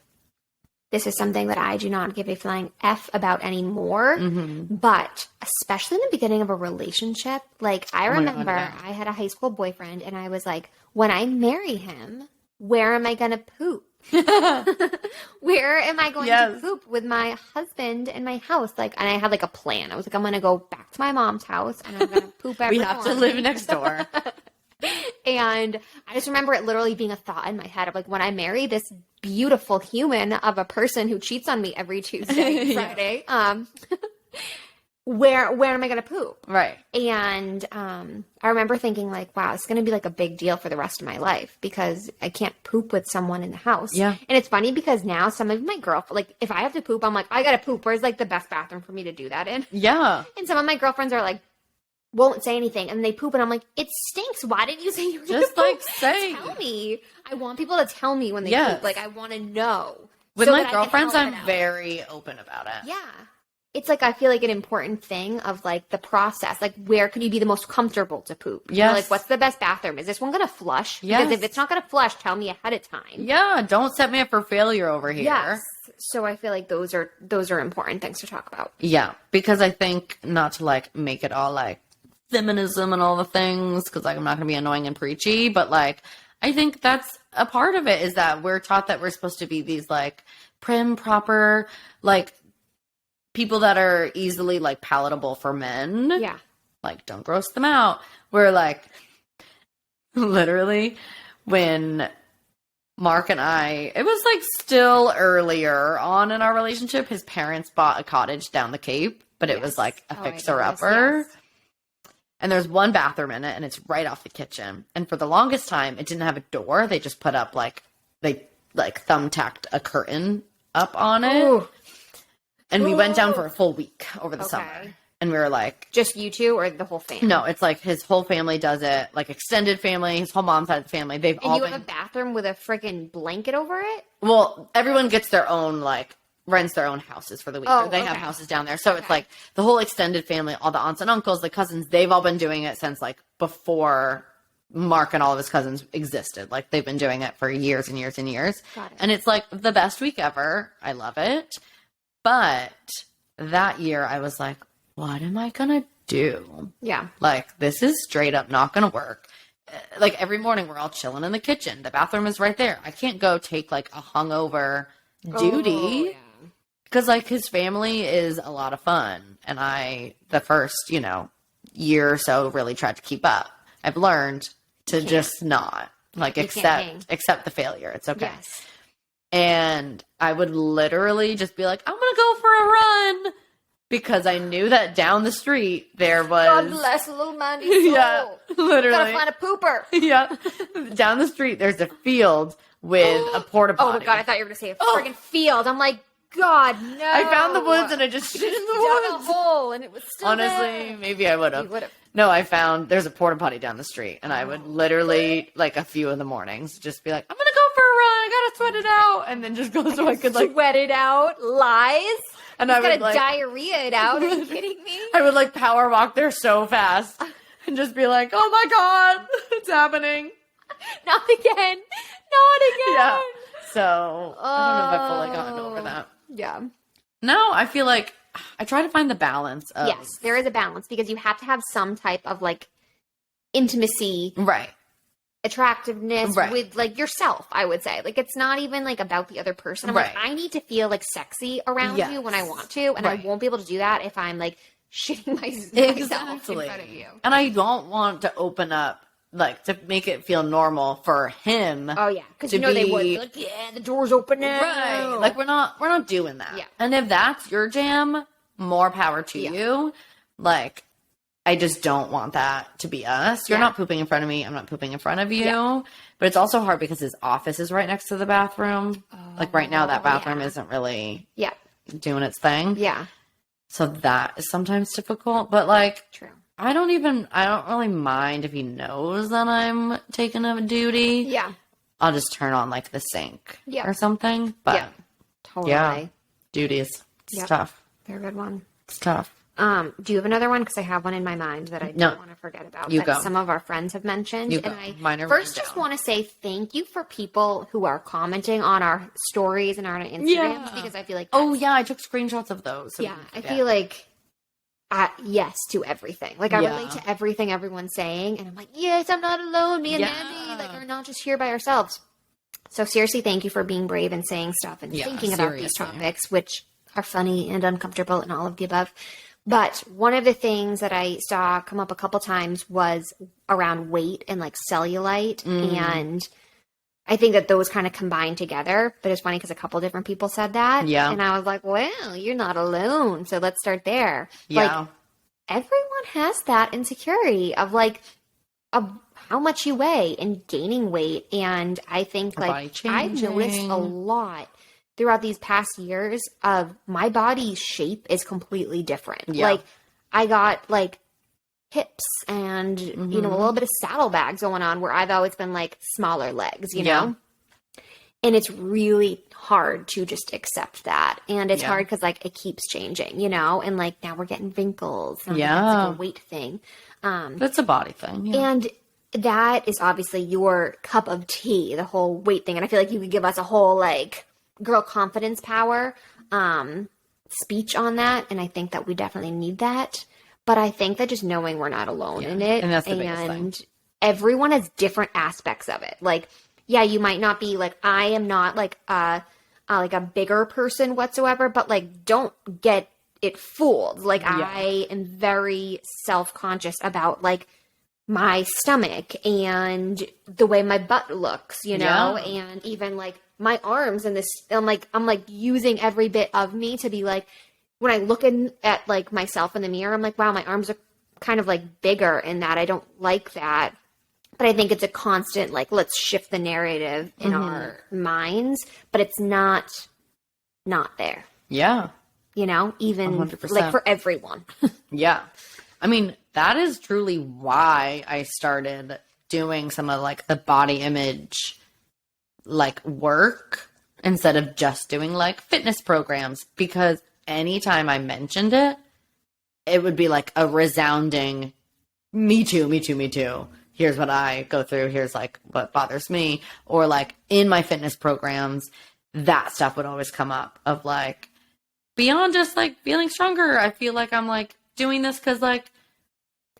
A: this is something that I do not give a flying F about anymore. But especially in the beginning of a relationship, like I remember I had a high school boyfriend and I was like, when I marry him, where am I going to poop? Where am I going to poop with my husband in my house? Like, and I had like a plan. I was like, I'm going to go back to my mom's house and I'm going to poop everywhere.
B: We have to live next door.
A: And I just remember it literally being a thought in my head of like, when I marry this beautiful human of a person who cheats on me every Tuesday and Friday, where am I going to poop?
B: Right.
A: And I remember thinking like, wow, it's going to be like a big deal for the rest of my life because I can't poop with someone in the house.
B: Yeah.
A: And it's funny because now some of my girlfriends, like if I have to poop, I'm like, I got to poop. Where's like the best bathroom for me to do that in?
B: Yeah.
A: And some of my girlfriends are like, won't say anything, and they poop, and I'm like, it stinks. Why didn't you say you were
B: just
A: gonna
B: like
A: poop?
B: say?
A: Tell me. I want people to tell me when they poop. Like I want to know.
B: With
A: so
B: my
A: that I can
B: girlfriends,
A: help
B: I'm
A: it out.
B: very open about it.
A: Yeah, it's like I feel like an important thing of like the process. Like where could you be the most comfortable to poop?
B: Yes.
A: Like what's the best bathroom? Is this one gonna flush?
B: Yes.
A: Because if it's not gonna flush, tell me ahead of time.
B: Yeah, don't set me up for failure over here.
A: Yes. So I feel like those are important things to talk about.
B: Yeah, because I think not to like make it all like feminism and all the things, because like I'm not going to be annoying and preachy, but like I think that's a part of it, is that we're taught that we're supposed to be these like prim, proper, like people that are easily like palatable for men.
A: Yeah.
B: Like don't gross them out. We're like literally when Mark and I, it was like still earlier on in our relationship, his parents bought a cottage down the Cape, but it was like a fixer-upper.
A: Yes.
B: And there's one bathroom in it, and it's right off the kitchen. And for the longest time, it didn't have a door. They just put up they thumbtacked a curtain up on it.
A: Ooh.
B: And we went down for a full week over the summer. And we were like,
A: just you two or the whole family?
B: no, it's like his whole family does it, like extended family, his whole mom's side of the family. They've all
A: have a bathroom with a freaking blanket over it?
B: Well, everyone gets their own like rents their own houses for the week. Or they have houses down there. So it's like the whole extended family, all the aunts and uncles, the cousins, they've all been doing it since like before Mark and all of his cousins existed. Like they've been doing it for years and years and years.
A: Got it.
B: And it's like the best week ever. I love it. But that year I was like, what am I going to do?
A: Yeah.
B: Like this is straight up not going to work. Like every morning we're all chilling in the kitchen. The bathroom is right there. I can't go take like a hungover duty. Because, like, his family is a lot of fun. And the first, year or so really tried to keep up. I've learned to just not. Like, accept the failure. It's okay.
A: Yes.
B: And I would literally just be like, I'm going to go for a run. Because I knew that down the street there was...
A: God bless little Mandy's soul.
B: Yeah, literally.
A: Gotta find a pooper.
B: Yeah. Down the street, there's a field with a porta potty.
A: Oh, my God. I thought you were going to say a friggin' field. I'm like... God, no.
B: I found the woods and I just shit in the
A: dug
B: woods.
A: a hole and it was still
B: Honestly,
A: there.
B: maybe I would have.
A: You would have.
B: No, there's a porta potty down the street, and I would literally, like a few of the mornings, just be like, I'm gonna go for a run, I gotta sweat it out, and then just go so I could like
A: sweat it out, lies,
B: and I would like
A: diarrhea it out. Are you kidding me?
B: I would like power walk there so fast and just be like, oh my God, it's happening.
A: Not again. Not again.
B: Yeah. So I don't know if I've fully gotten over that.
A: Yeah.
B: No, I feel like I try to find the balance of...
A: Yes, there is a balance because you have to have some type of like intimacy
B: Right.
A: attractiveness
B: Right.
A: with like yourself, I would say. Like it's not even like about the other person. I'm like,
B: Right.
A: I need to feel like sexy around
B: Yes.
A: you when I want to, and
B: Right.
A: I won't be able to do that if I'm like shitting myself in front of you.
B: And I don't want to open up, like, to make it feel normal for him.
A: Oh yeah, because
B: to
A: you know they
B: be-
A: would be like, yeah, the door's open now.
B: Right. Like we're not doing that.
A: Yeah.
B: And if that's your jam, more power to you. Like, I just don't want that to be us. You're
A: Yeah.
B: not pooping in front of me. I'm not pooping in front of you.
A: Yeah.
B: But it's also hard because his office is right next to the bathroom. Like right now, that bathroom
A: yeah.
B: isn't really
A: Yeah,
B: doing its thing.
A: yeah,
B: So that is sometimes difficult. But like,
A: true.
B: I don't really mind if he knows that I'm taking a duty.
A: Yeah,
B: I'll just turn on like the sink
A: Yeah.
B: or something. But
A: yeah, totally.
B: yeah, duties. It's
A: Yep.
B: tough.
A: They're a good one.
B: It's tough.
A: Do you have another one? Because I have one in my mind that I
B: No.
A: don't want to forget about.
B: You
A: that
B: go.
A: Some of our friends have mentioned.
B: You
A: and
B: go.
A: I
B: Mine are
A: first
B: written
A: just
B: down.
A: want to say thank you for people who are commenting on our stories and on our Instagrams because I feel like
B: Oh yeah, I took screenshots of those. So we
A: yeah,
B: didn't
A: I
B: forget.
A: feel like yes to everything. Like I
B: Yeah.
A: relate to everything everyone's saying, and I'm like, yes, I'm not alone. Me and
B: Yeah.
A: Mandy, like, are not just here by ourselves. So seriously, thank you for being brave and saying stuff and
B: Yeah,
A: thinking about these
B: seriously.
A: topics, which are funny and uncomfortable and all of the above. But one of the things that I saw come up a couple times was around weight and like cellulite, and I think that those kind of combine together. But it's funny because a couple different people said that,
B: Yeah.
A: and I was like, well, you're not alone. So let's start there.
B: Yeah.
A: Like, everyone has that insecurity of like of how much you weigh and gaining weight, and I think
B: Your
A: like
B: body
A: I've noticed
B: changing.
A: a lot throughout these past years of my body shape is completely different.
B: Yeah.
A: Like I got like hips and you
B: Mm-hmm.
A: know a little bit of saddlebags going on where I've always been like smaller legs, you
B: Yeah.
A: know. And it's really hard to just accept that. And it's
B: Yeah.
A: hard because, like, it keeps changing, you know? And, like, now we're getting wrinkles. And
B: Yeah.
A: That's like a weight thing.
B: But it's a body thing. Yeah.
A: And that is obviously your cup of tea, the whole weight thing. And I feel like you could give us a whole, like, girl confidence power speech on that. And I think that we definitely need that. But I think that just knowing we're not alone in it.
B: And that's the biggest thing.
A: Everyone has different aspects of it. Like, yeah, you might not be like, I am not like a bigger person whatsoever, but like, don't get it fooled. Like, I am very self-conscious about like my stomach and the way my butt looks, you know,
B: Yeah.
A: and even like my arms and this, I'm like using every bit of me to be like, when I look at like myself in the mirror, I'm like, wow, my arms are kind of like bigger in that. I don't like that. But I think it's a constant, like, let's shift the narrative in our minds, but it's not there,
B: Yeah.
A: you know, even
B: 100%.
A: like for everyone.
B: Yeah. I mean, that is truly why I started doing some of like the body image like work instead of just doing like fitness programs, because anytime I mentioned it, it would be like a resounding me too, me too, me too. Here's what I go through. Here's like what bothers me. Or like in my fitness programs, that stuff would always come up of like, beyond just like feeling stronger, I feel like I'm like doing this because like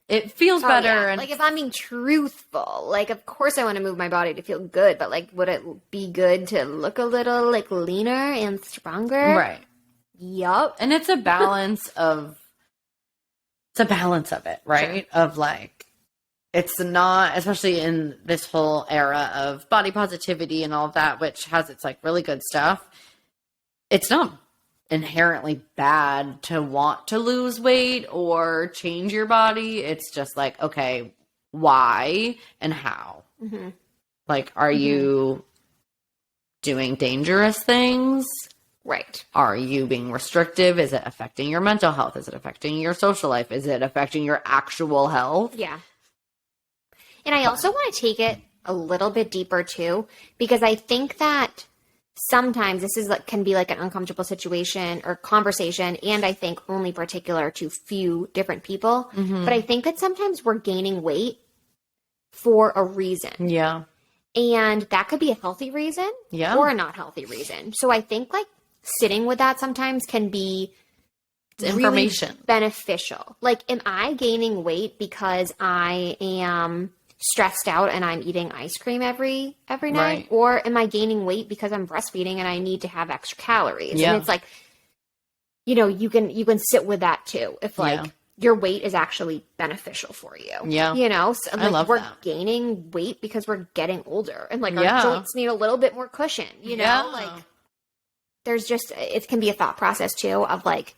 B: it feels better.
A: Yeah.
B: And
A: Like, if I'm being truthful, like, of course I want to move my body to feel good, but like, would it be good to look a little like leaner and stronger?
B: right.
A: Yup.
B: And it's a balance of it, right? Of like, it's not, especially in this whole era of body positivity and all of that, which has its like really good stuff. It's not inherently bad to want to lose weight or change your body. It's just like, okay, why and how?
A: Mm-hmm.
B: Like, are you doing dangerous things?
A: Right.
B: Are you being restrictive? Is it affecting your mental health? Is it affecting your social life? Is it affecting your actual health?
A: Yeah. And I also want to take it a little bit deeper too, because I think that sometimes this is like, can be like an uncomfortable situation or conversation, and I think only particular to few different people. But I think that sometimes we're gaining weight for a reason.
B: Yeah.
A: And that could be a healthy reason
B: Yeah.
A: or a not healthy reason. So I think like sitting with that sometimes can be
B: It's information.
A: really beneficial. Like, am I gaining weight because I am stressed out and I'm eating ice cream every night?
B: Right.
A: Or am I gaining weight because I'm breastfeeding and I need to have extra calories?
B: Yeah.
A: And it's like, you know, you can sit with that too. If like your weight is actually beneficial for you.
B: Yeah.
A: You know, so, like,
B: I love
A: we're
B: that.
A: gaining weight because we're getting older and like our joints need a little bit more cushion, you know, like there's just, it can be a thought process too of like,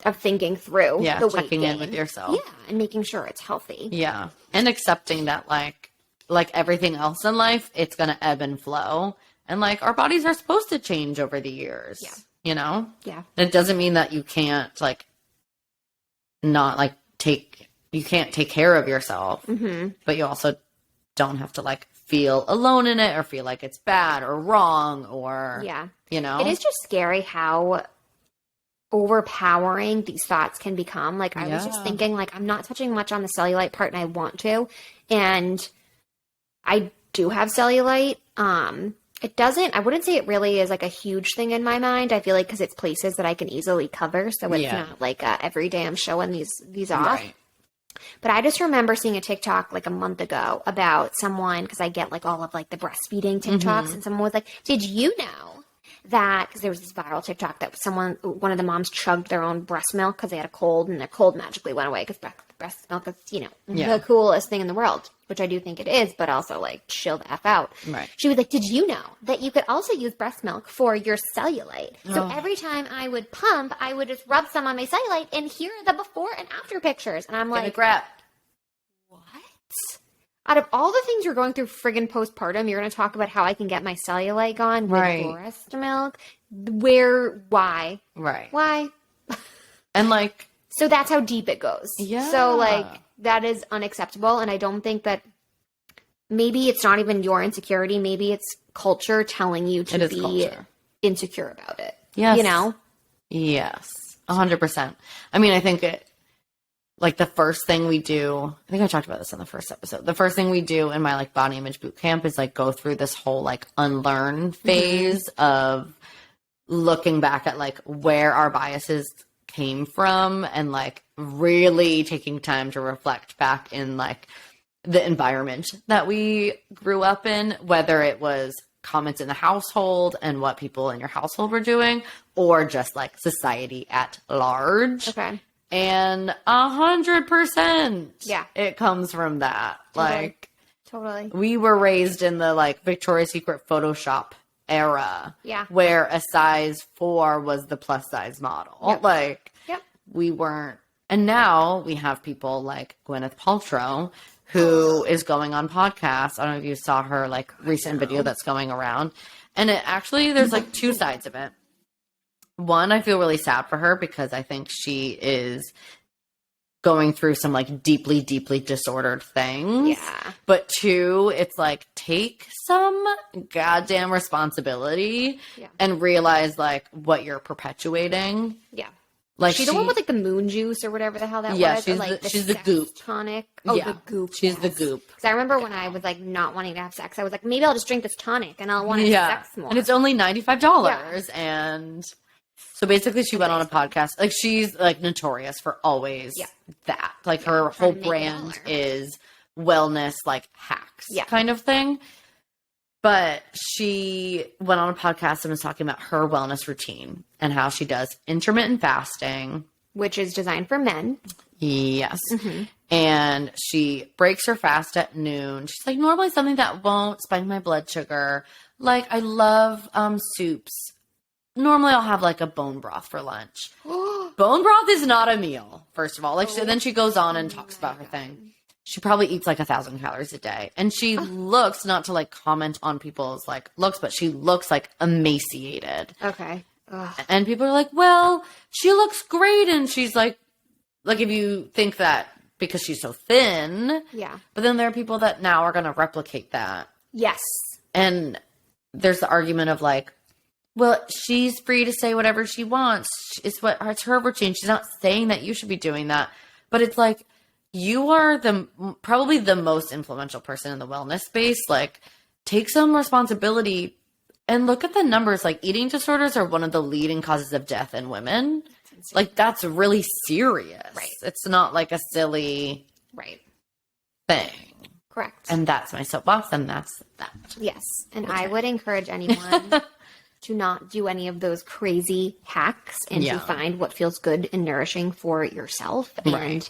A: of thinking through the weight
B: checking
A: gain.
B: in with yourself.
A: Yeah. And making sure it's healthy.
B: Yeah. And accepting that like everything else in life, it's going to ebb and flow. And like our bodies are supposed to change over the years.
A: Yeah.
B: You know?
A: Yeah.
B: It doesn't mean that you can't like not like you can't take care of yourself, but you also don't have to like feel alone in it or feel like it's bad or wrong or, you know?
A: It is just scary how overpowering these thoughts can become. Like I was just thinking like, I'm not touching much on the cellulite part and I want to, and I do have cellulite. I wouldn't say it really is like a huge thing in my mind. I feel like because it's places that I can easily cover. So it's not like every day I'm showing these off. Right. But I just remember seeing a TikTok like a month ago about someone, because I get like all of like the breastfeeding TikToks, and someone was like, did you know that, because there was this viral TikTok that one of the moms chugged their own breast milk because they had a cold and their cold magically went away because breast milk is, you know, the coolest thing in the world, which I do think it is, but also like chill the F out. Right. She was like, did you know that you could also use breast milk for your cellulite? So every time I would pump, I would just rub some on my cellulite and here are the before and after pictures. And I'm like, what? Out of all the things you're going through friggin' postpartum, you're going to talk about how I can get my cellulite gone with breast milk? Why? Right. Why?
B: And like,
A: so that's how deep it goes. Yeah. So like, that is unacceptable. And I don't think that, maybe it's not even your insecurity. Maybe it's culture telling you to be insecure about it. Yes. You know?
B: Yes. 100%. I mean, I think like the first thing we do, I think I talked about this in the first episode. The first thing we do in my like body image boot camp is like go through this whole like unlearn phase of looking back at like where our biases came from and like really taking time to reflect back in like the environment that we grew up in, whether it was comments in the household and what people in your household were doing, or just like society at large. Okay. And 100%. Yeah. It comes from that. Totally. We were raised in the like Victoria's Secret Photoshop era. Yeah. Where a size 4 was the plus size model. Yep. We weren't. And now we have people like Gwyneth Paltrow, who is going on podcasts. I don't know if you saw her like recent video that's going around. And it actually, there's like two sides of it. One, I feel really sad for her because I think she is going through some like deeply, deeply disordered things. Yeah. But two, it's like take some goddamn responsibility and realize like what you're perpetuating. Yeah. Like
A: she's the one with like the moon juice or whatever the hell that was.
B: Yeah, she's the goop
A: tonic. Oh, the goop.
B: She's the goop.
A: Because I remember when I was like not wanting to have sex, I was like, maybe I'll just drink this tonic and I'll want to have sex more.
B: And it's only $95. And so basically she went on a podcast. Like she's like notorious for always that. Like her whole brand is wellness, like hacks kind of thing. But she went on a podcast and was talking about her wellness routine and how she does intermittent fasting.
A: Which is designed for men.
B: Yes. Mm-hmm. And she breaks her fast at noon. She's like, normally something that won't spike my blood sugar. Like, I love soups. Normally I'll have like a bone broth for lunch. Bone broth is not a meal, first of all. Like, then she goes on and talks about her thing. She probably eats like 1,000 calories a day. And she looks, not to like comment on people's like looks, but she looks like emaciated. Okay. Ugh. And people are like, well, she looks great. And she's like if you think that because she's so thin. Yeah. But then there are people that now are going to replicate that. Yes. And there's the argument of like, well, she's free to say whatever she wants. It's her routine. She's not saying that you should be doing that. But it's like, you are probably the most influential person in the wellness space. Like, take some responsibility and look at the numbers. Like, eating disorders are one of the leading causes of death in women. Like, that's really serious. Right. It's not like a silly thing.
A: Correct.
B: And that's my soapbox, and that's that.
A: Yes. And I would encourage anyone to not do any of those crazy hacks and to find what feels good and nourishing for yourself. And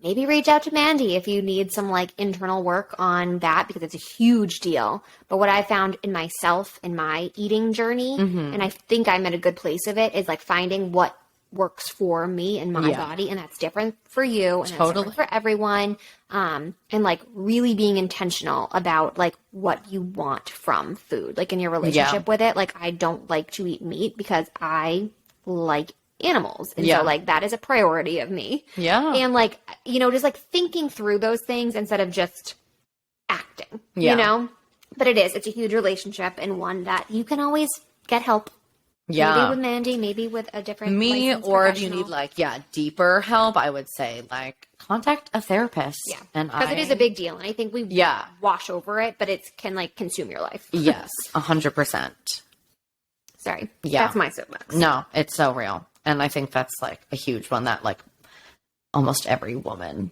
A: maybe reach out to Mandy if you need some like internal work on that, because it's a huge deal. But what I found in myself in my eating journey, and I think I'm at a good place of it, is like finding what works for me and my body, and that's different for you and that's different for everyone, and like really being intentional about like what you want from food, like in your relationship with it. Like I don't like to eat meat because I like animals, and so like that is a priority of me, and like, you know, just like thinking through those things instead of just acting, you know. But it's a huge relationship, and one that you can always get help. Maybe with Mandy, maybe with a different
B: or if you need like deeper help, I would say like contact a therapist. And
A: because it is a big deal, and I think we wash over it, but it can like consume your life.
B: Yes, 100%.
A: Sorry, that's my soapbox.
B: No, it's so real, and I think that's like a huge one that like almost every woman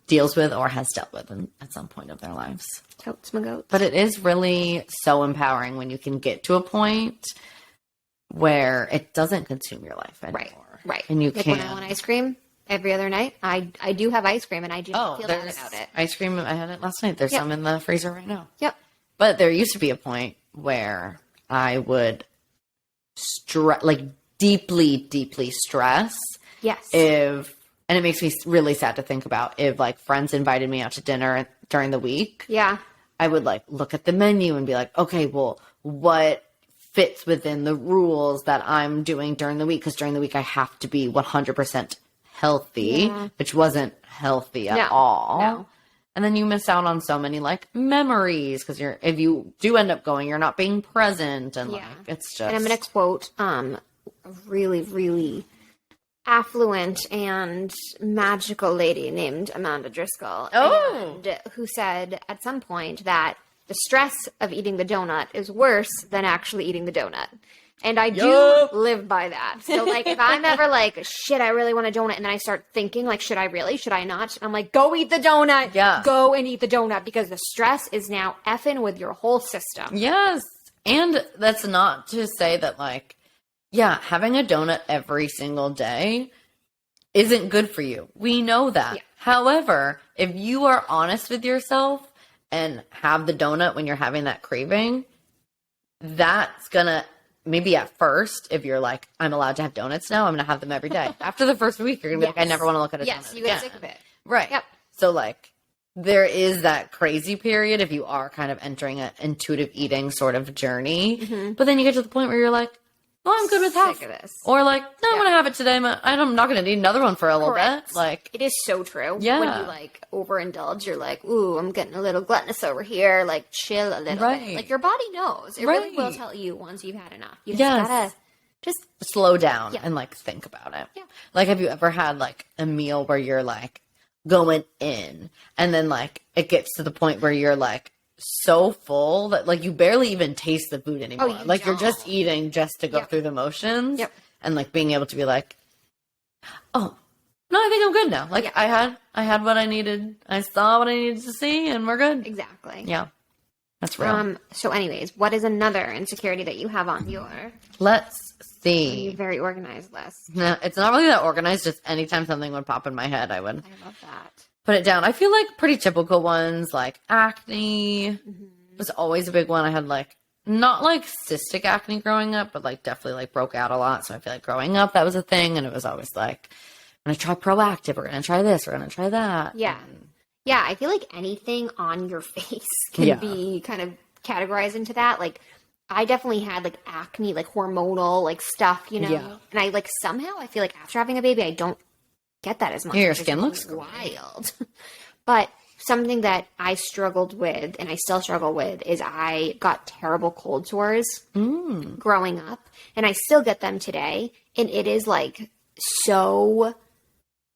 B: deals with or has dealt with at some point of their lives.
A: Totes my goats.
B: But it is really so empowering when you can get to a point where it doesn't consume your life anymore.
A: Right.
B: And you
A: like
B: can.
A: When I want ice cream every other night, I do have ice cream, and I do not feel bad about it.
B: Ice cream, I had it last night. There's some in the freezer right now.
A: Yep.
B: But there used to be a point where I would deeply, deeply stress.
A: Yes.
B: And it makes me really sad to think about if like friends invited me out to dinner during the week.
A: Yeah.
B: I would like look at the menu and be like, okay, well, what fits within the rules that I'm doing during the week? Because during the week I have to be 100% healthy, which wasn't healthy at all. No. And then you miss out on so many like memories because if you do end up going, you're not being present, and like it's just.
A: And I'm gonna quote a really, really affluent and magical lady named Amanda Driscoll, who said at some point that the stress of eating the donut is worse than actually eating the donut. And I do live by that. So, like, if I'm ever like, shit, I really want a donut, and then I start thinking, like, should I really? Should I not? I'm like, go eat the donut.
B: Yeah.
A: Go and eat the donut, because the stress is now effing with your whole system.
B: Yes. And that's not to say that, like, having a donut every single day isn't good for you. We know that. Yeah. However, if you are honest with yourself and have the donut when you're having that craving, that's gonna, maybe at first, if you're like, I'm allowed to have donuts now, I'm gonna have them every day. After the first week, you're gonna be like, I never want to look at a donut.
A: Yes, you get sick of it.
B: Right. Yep. So like, there is that crazy period if you are kind of entering an intuitive eating sort of journey. But then you get to the point where you're like, well, I'm good with half.
A: Sick of this.
B: Or like, no, I'm going to have it today. I'm not going to need another one for a little bit. Like,
A: it is so true.
B: Yeah.
A: When you like overindulge, you're like, ooh, I'm getting a little gluttonous over here. Like, chill a little bit. Like, your body knows. It really will tell you once you've had enough. You just gotta just
B: slow down and like think about it.
A: Yeah.
B: Like, have you ever had like a meal where you're like going in, and then like it gets to the point where you're like so full that like you barely even taste the food anymore. You're just eating just to go through the motions. And like being able to be like, oh no, I think I'm good now. Like I had what I needed. I saw what I needed to see, and we're good.
A: Exactly.
B: Yeah. That's real.
A: So anyways, what is another insecurity that you have on your
B: Let's see.
A: Very organized list?
B: No, it's not really that organized. Just anytime something would pop in my head, I would
A: love that.
B: Put it down. I feel like pretty typical ones, like acne was always a big one. I had like, not like cystic acne growing up, but like definitely like broke out a lot. So I feel like growing up, that was a thing. And it was always like, I'm going to try Proactive. We're going to try this. We're going to try that.
A: Yeah. Yeah. I feel like anything on your face can be kind of categorized into that. Like, I definitely had like acne, like hormonal, like stuff, you know? Yeah. And I like somehow I feel like after having a baby, I don't get that as much.
B: Your skin looks
A: wild. But something that I struggled with, and I still struggle with, is I got terrible cold sores growing up, and I still get them today. And it is like so.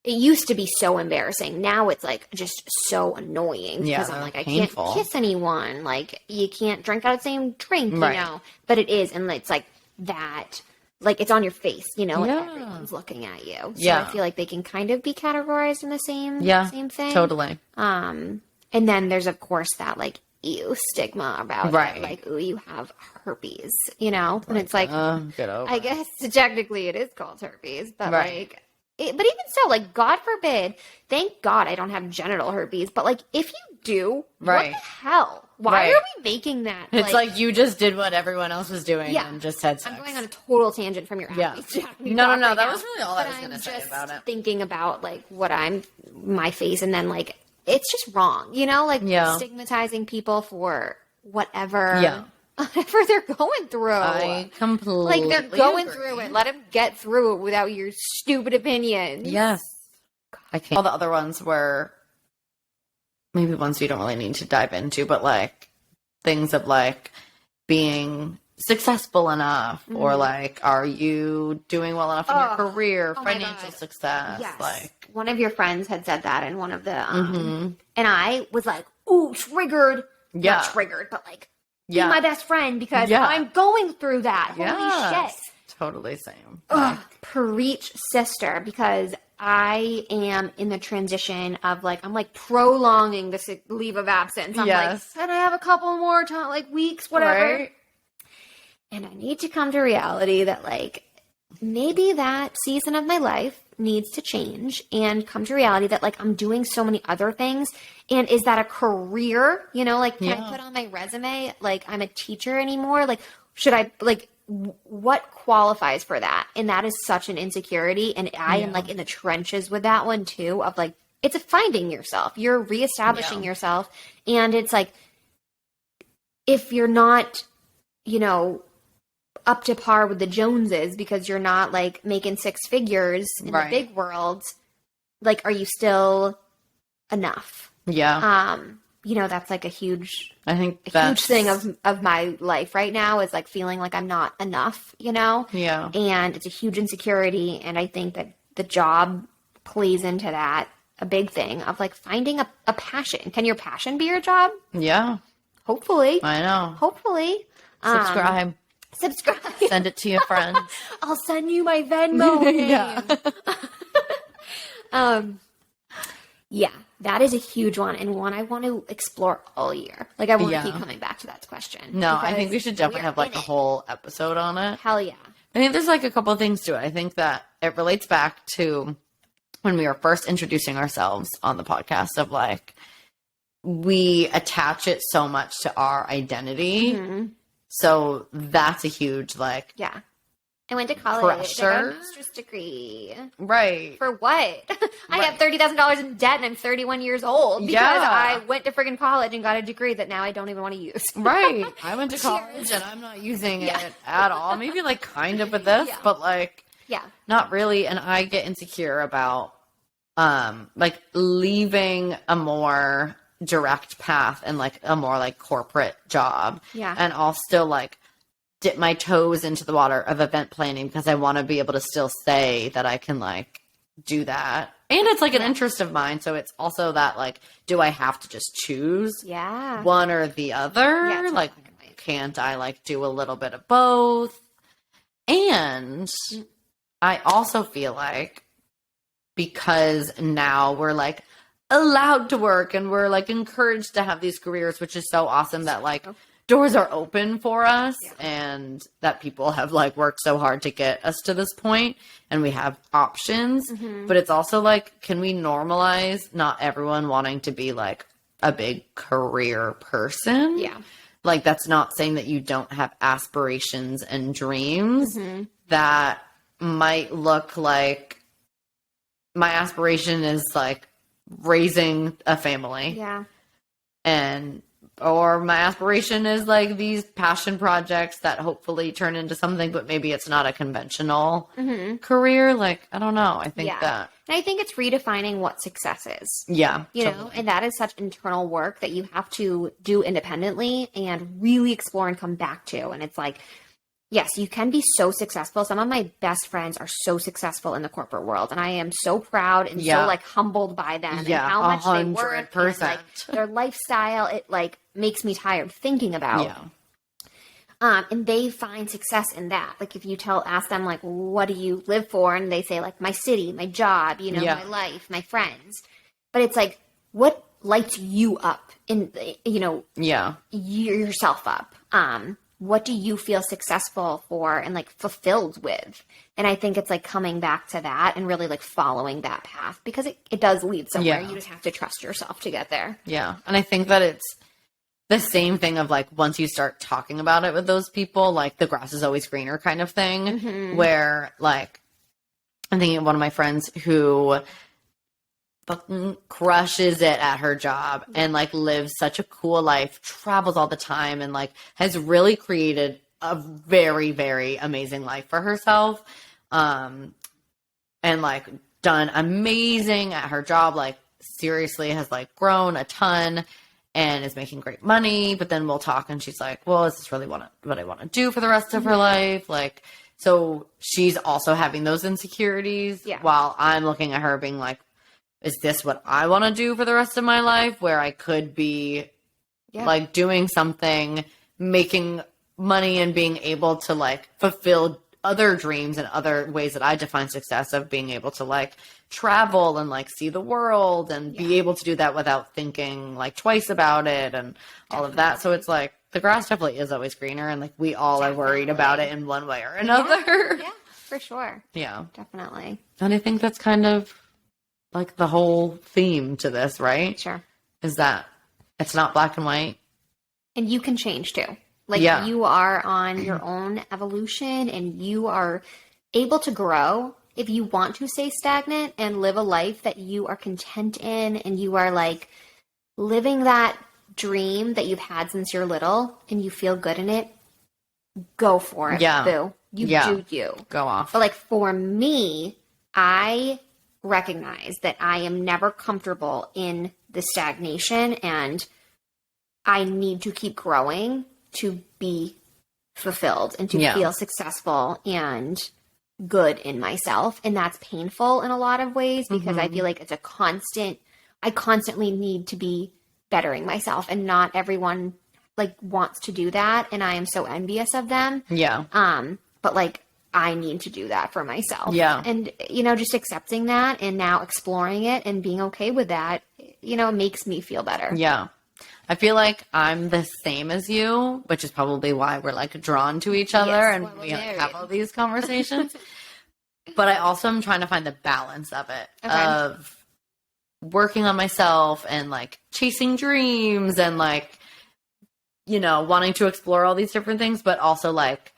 A: It used to be so embarrassing. Now it's like just so annoying because I'm like, I can't kiss anyone. Like, you can't drink out of the same drink, you know. But it is, and it's like that. Like, it's on your face, you know, and everyone's looking at you. So I feel like they can kind of be categorized in the same thing.
B: Totally.
A: And And then there's, of course, that, like, ew stigma about
B: Right.
A: it. Like, ooh, you have herpes, you know? And it's like,
B: get over
A: I
B: it.
A: guess technically it is called herpes, but
B: Right.
A: like, but even so, like, God forbid, thank God I don't have genital herpes, but like, if you do,
B: Right.
A: what the hell? Why
B: Right.
A: are we making that?
B: It's like you just did what everyone else was doing and just had sex.
A: I'm going on a total tangent from your
B: Yeah.
A: Acme
B: No,
A: talk right
B: that
A: now,
B: was really all I
A: but
B: was going to
A: I'm
B: say
A: just
B: about it.
A: thinking about like my face, and then like it's just wrong, you know, like stigmatizing people for whatever they're going through.
B: I completely
A: like they're going
B: agree.
A: through it. Let them get through it without your stupid opinions.
B: Yes. I can't. All the other ones were maybe ones we don't really need to dive into, but like things of like being successful enough or like, are you doing well enough in your career, financial success?
A: Yes.
B: Like
A: one of your friends had said that in one of the, and I was like, ooh, triggered.
B: Yeah.
A: Not triggered, but like, be my best friend because I'm going through that. Holy shit.
B: Totally same.
A: Ugh, preach, sister, because I am in the transition of like, I'm like prolonging this leave of absence. I'm like, can I have a couple more like weeks, whatever?
B: Right.
A: And I need to come to reality that like, maybe that season of my life needs to change and come to reality that like I'm doing so many other things. And is that a career? You know, like can I put on my resume like I'm a teacher anymore? Like should I like what qualifies for that? And that is such an insecurity. And I am like in the trenches with that one too of like it's a finding yourself. You're reestablishing yourself. And it's like if you're not, you know, up to par with the Joneses because you're not like making six figures in the big world, like are you still enough?
B: Yeah.
A: You know, that's like a huge
B: huge
A: thing of my life right now is like feeling like I'm not enough, you know?
B: Yeah.
A: And it's a huge insecurity, and I think that the job plays into that, a big thing of like finding a passion. Can your passion be your job?
B: Yeah.
A: Hopefully.
B: I know.
A: Hopefully.
B: Subscribe. Send it to your friends.
A: I'll send you my Venmo name. Yeah, that is a huge one, and one I want to explore all year. Like I want to keep coming back to that question.
B: No, I think we should definitely have like a whole episode on it.
A: Hell yeah.
B: I think there's like a couple of things to it. I think that it relates back to when we were first introducing ourselves on the podcast of like we attach it so much to our identity.
A: Mm-hmm.
B: So that's a huge like
A: I went to college.
B: Pressure.
A: I got a master's degree.
B: Right.
A: For what? I have $30,000 in debt and I'm 31 years old because I went to friggin' college and got a degree that now I don't even want to use.
B: Right. I went to college and I'm not using it at all. Maybe like kind of with this, but like not really. And I get insecure about like leaving a more direct path and like a more like corporate job.
A: Yeah.
B: And I'll still like dip my toes into the water of event planning because I want to be able to still say that I can like do that. And it's like an interest of mine. So it's also that like, do I have to just choose one or the other?
A: Yeah,
B: like, can't I like do a little bit of both? And I also feel like because now we're like allowed to work and we're like encouraged to have these careers, which is so awesome that like doors are open for us and that people have like worked so hard to get us to this point and we have options. But it's also like, can we normalize not everyone wanting to be like a big career person?
A: Yeah.
B: Like that's not saying that you don't have aspirations and dreams that might look like my aspiration is like raising a family.
A: Yeah.
B: And or my aspiration is like these passion projects that hopefully turn into something, but maybe it's not a conventional career. Like, I don't know. I think that.
A: And I think it's redefining what success is.
B: Yeah.
A: You know, and that is such internal work that you have to do independently and really explore and come back to. And it's like, yes, you can be so successful. Some of my best friends are so successful in the corporate world, and I am so proud and so like humbled by them and how much they work and like their lifestyle. It like makes me tired thinking about.
B: Yeah.
A: And they find success in that. Like if you ask them like, what do you live for? And they say like my city, my job, you know, my life, my friends. But it's like, what lights you up in,
B: Yeah.
A: yourself up? What do you feel successful for and like fulfilled with? And I think it's like coming back to that and really like following that path, because it does lead somewhere.
B: Yeah.
A: You just have to trust yourself to get there.
B: Yeah. And I think that it's the same thing of like, once you start talking about it with those people, like the grass is always greener kind of thing, where like, I'm thinking of one of my friends who fucking crushes it at her job and like lives such a cool life, travels all the time, and like has really created a very, very amazing life for herself. And like done amazing at her job, like seriously has like grown a ton and is making great money. But then we'll talk and she's like, well, is this really what I want to do for the rest of her life? Like, so she's also having those insecurities while I'm looking at her being like, is this what I want to do for the rest of my life, where I could be like doing something, making money and being able to like fulfill other dreams and other ways that I define success, of being able to like travel and like see the world and be able to do that without thinking like twice about it and all of that. So it's like the grass definitely is always greener, and like we all are worried about it in one way or another.
A: Yeah, for sure.
B: Yeah.
A: Definitely.
B: And I think that's kind of like the whole theme to this, right?
A: Sure.
B: Is that it's not black and white.
A: And you can change too. Like you are on your own evolution, and you are able to grow if you want to stay stagnant and live a life that you are content in, and you are like living that dream that you've had since you're little and you feel good in it. Go for it, boo. You do you.
B: Go off.
A: But like for me, I recognize that I am never comfortable in the stagnation, and I need to keep growing to be fulfilled and to feel successful and good in myself. And that's painful in a lot of ways, because I feel like it's I constantly need to be bettering myself, and not everyone like wants to do that. And I am so envious of them.
B: Yeah.
A: But like, I need to do that for myself.
B: Yeah.
A: And, just accepting that and now exploring it and being okay with that, makes me feel better.
B: Yeah. I feel like I'm the same as you, which is probably why we're like drawn to each other and we have all these conversations. But I also am trying to find the balance of it, of working on myself and like chasing dreams and like, wanting to explore all these different things, but also like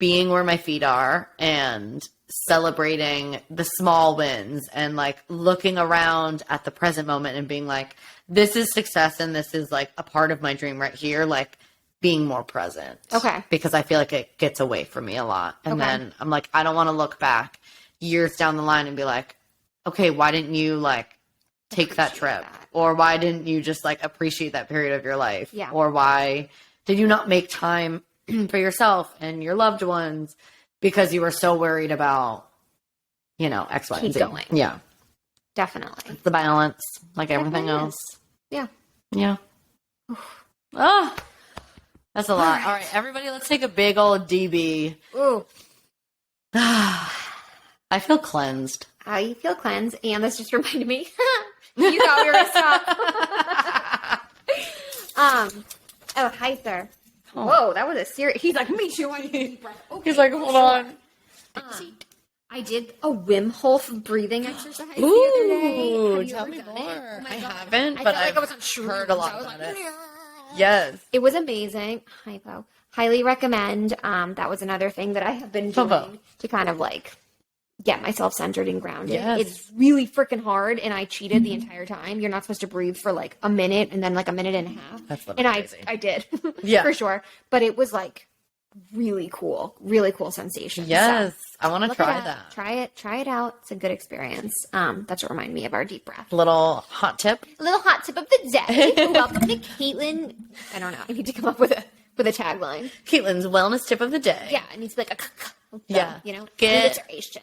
B: being where my feet are and celebrating the small wins and like looking around at the present moment and being like, this is success and this is like a part of my dream right here. Like being more present. Okay. Because I feel like it gets away from me a lot. And then I'm like, I don't want to look back years down the line and be like, okay, why didn't you like take that trip? Or why didn't you just like appreciate that period of your life? Yeah. Or why did you not make time for yourself and your loved ones because you were so worried about, X, Y, and Z. Keep going. Yeah.
A: Definitely.
B: It's the balance, like everything else.
A: Yeah.
B: Yeah. Oh, that's a lot. All right, everybody, let's take a big old DB. Ooh. I feel cleansed.
A: You feel cleansed, and this just reminded me. You thought we were going to stop. Oh, hi, sir. Oh. Whoa, that was a serious. He's like, me too. I need a deep breath. Okay,
B: he's like, hold on.
A: I did a Wim Hof breathing exercise the
B: other
A: day.
B: Tell me more. Oh I haven't, but I've heard a lot about it. Yes.
A: It was amazing. Hypo. Highly recommend. That was another thing that I have been doing to kind of like get myself centered and grounded. Yes. It's really freaking hard, and I cheated the entire time. You're not supposed to breathe for like a minute and then like a minute and a half. That's and crazy. I did. Yeah. For sure. But it was like really cool sensation.
B: Yes. So, I want to try that.
A: Try it out. It's a good experience. That's what reminded me of our deep breath.
B: Little hot tip of
A: the day. Welcome to Caitlin. I don't know. I need to come up with a tagline.
B: Caitlin's wellness tip of the day.
A: Yeah, it needs to be like a
B: alliteration.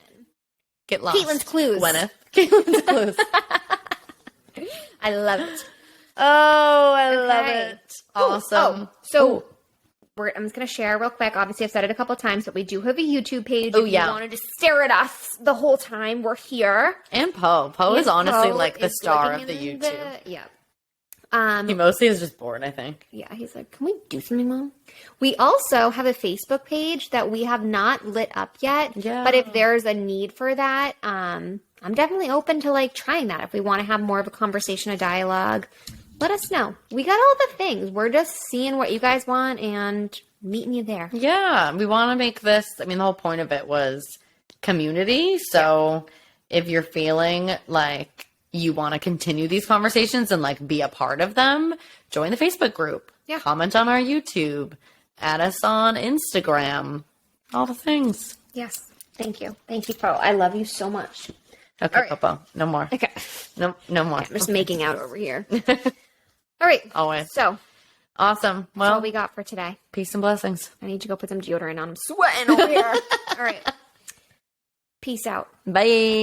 B: Get lost.
A: Caitlin's clues.
B: Caitlin's clues.
A: I love it.
B: Oh, I love it. Awesome.
A: So I'm just going to share real quick. Obviously, I've said it a couple of times, but we do have a YouTube page. If you wanted to stare at us the whole time, we're here.
B: And Poe. Poe is honestly like the star of the YouTube. He mostly is just bored, I think.
A: Yeah, he's like, can we do something, Mom? We also have a Facebook page that we have not lit up yet.
B: Yeah.
A: But if there's a need for that, I'm definitely open to like trying that. If we want to have more of a conversation, a dialogue, let us know. We got all the things. We're just seeing what you guys want and meeting you there.
B: Yeah, we want to make this, I mean, the whole point of it was community. So if you're feeling like you want to continue these conversations and like be a part of them, join the Facebook group.
A: Yeah.
B: Comment on our YouTube. Add us on Instagram. All the things.
A: Yes. Thank you. Thank you, Poe. I love you so much.
B: Okay,
A: All right.
B: Popo. No more.
A: Okay.
B: No more.
A: I'm just making out over here. All right.
B: Always.
A: So
B: Awesome.
A: that's
B: Well,
A: all we got for today.
B: peace and blessings.
A: I need to go put some deodorant on. I'm sweating over here. All right. Peace out.
B: Bye.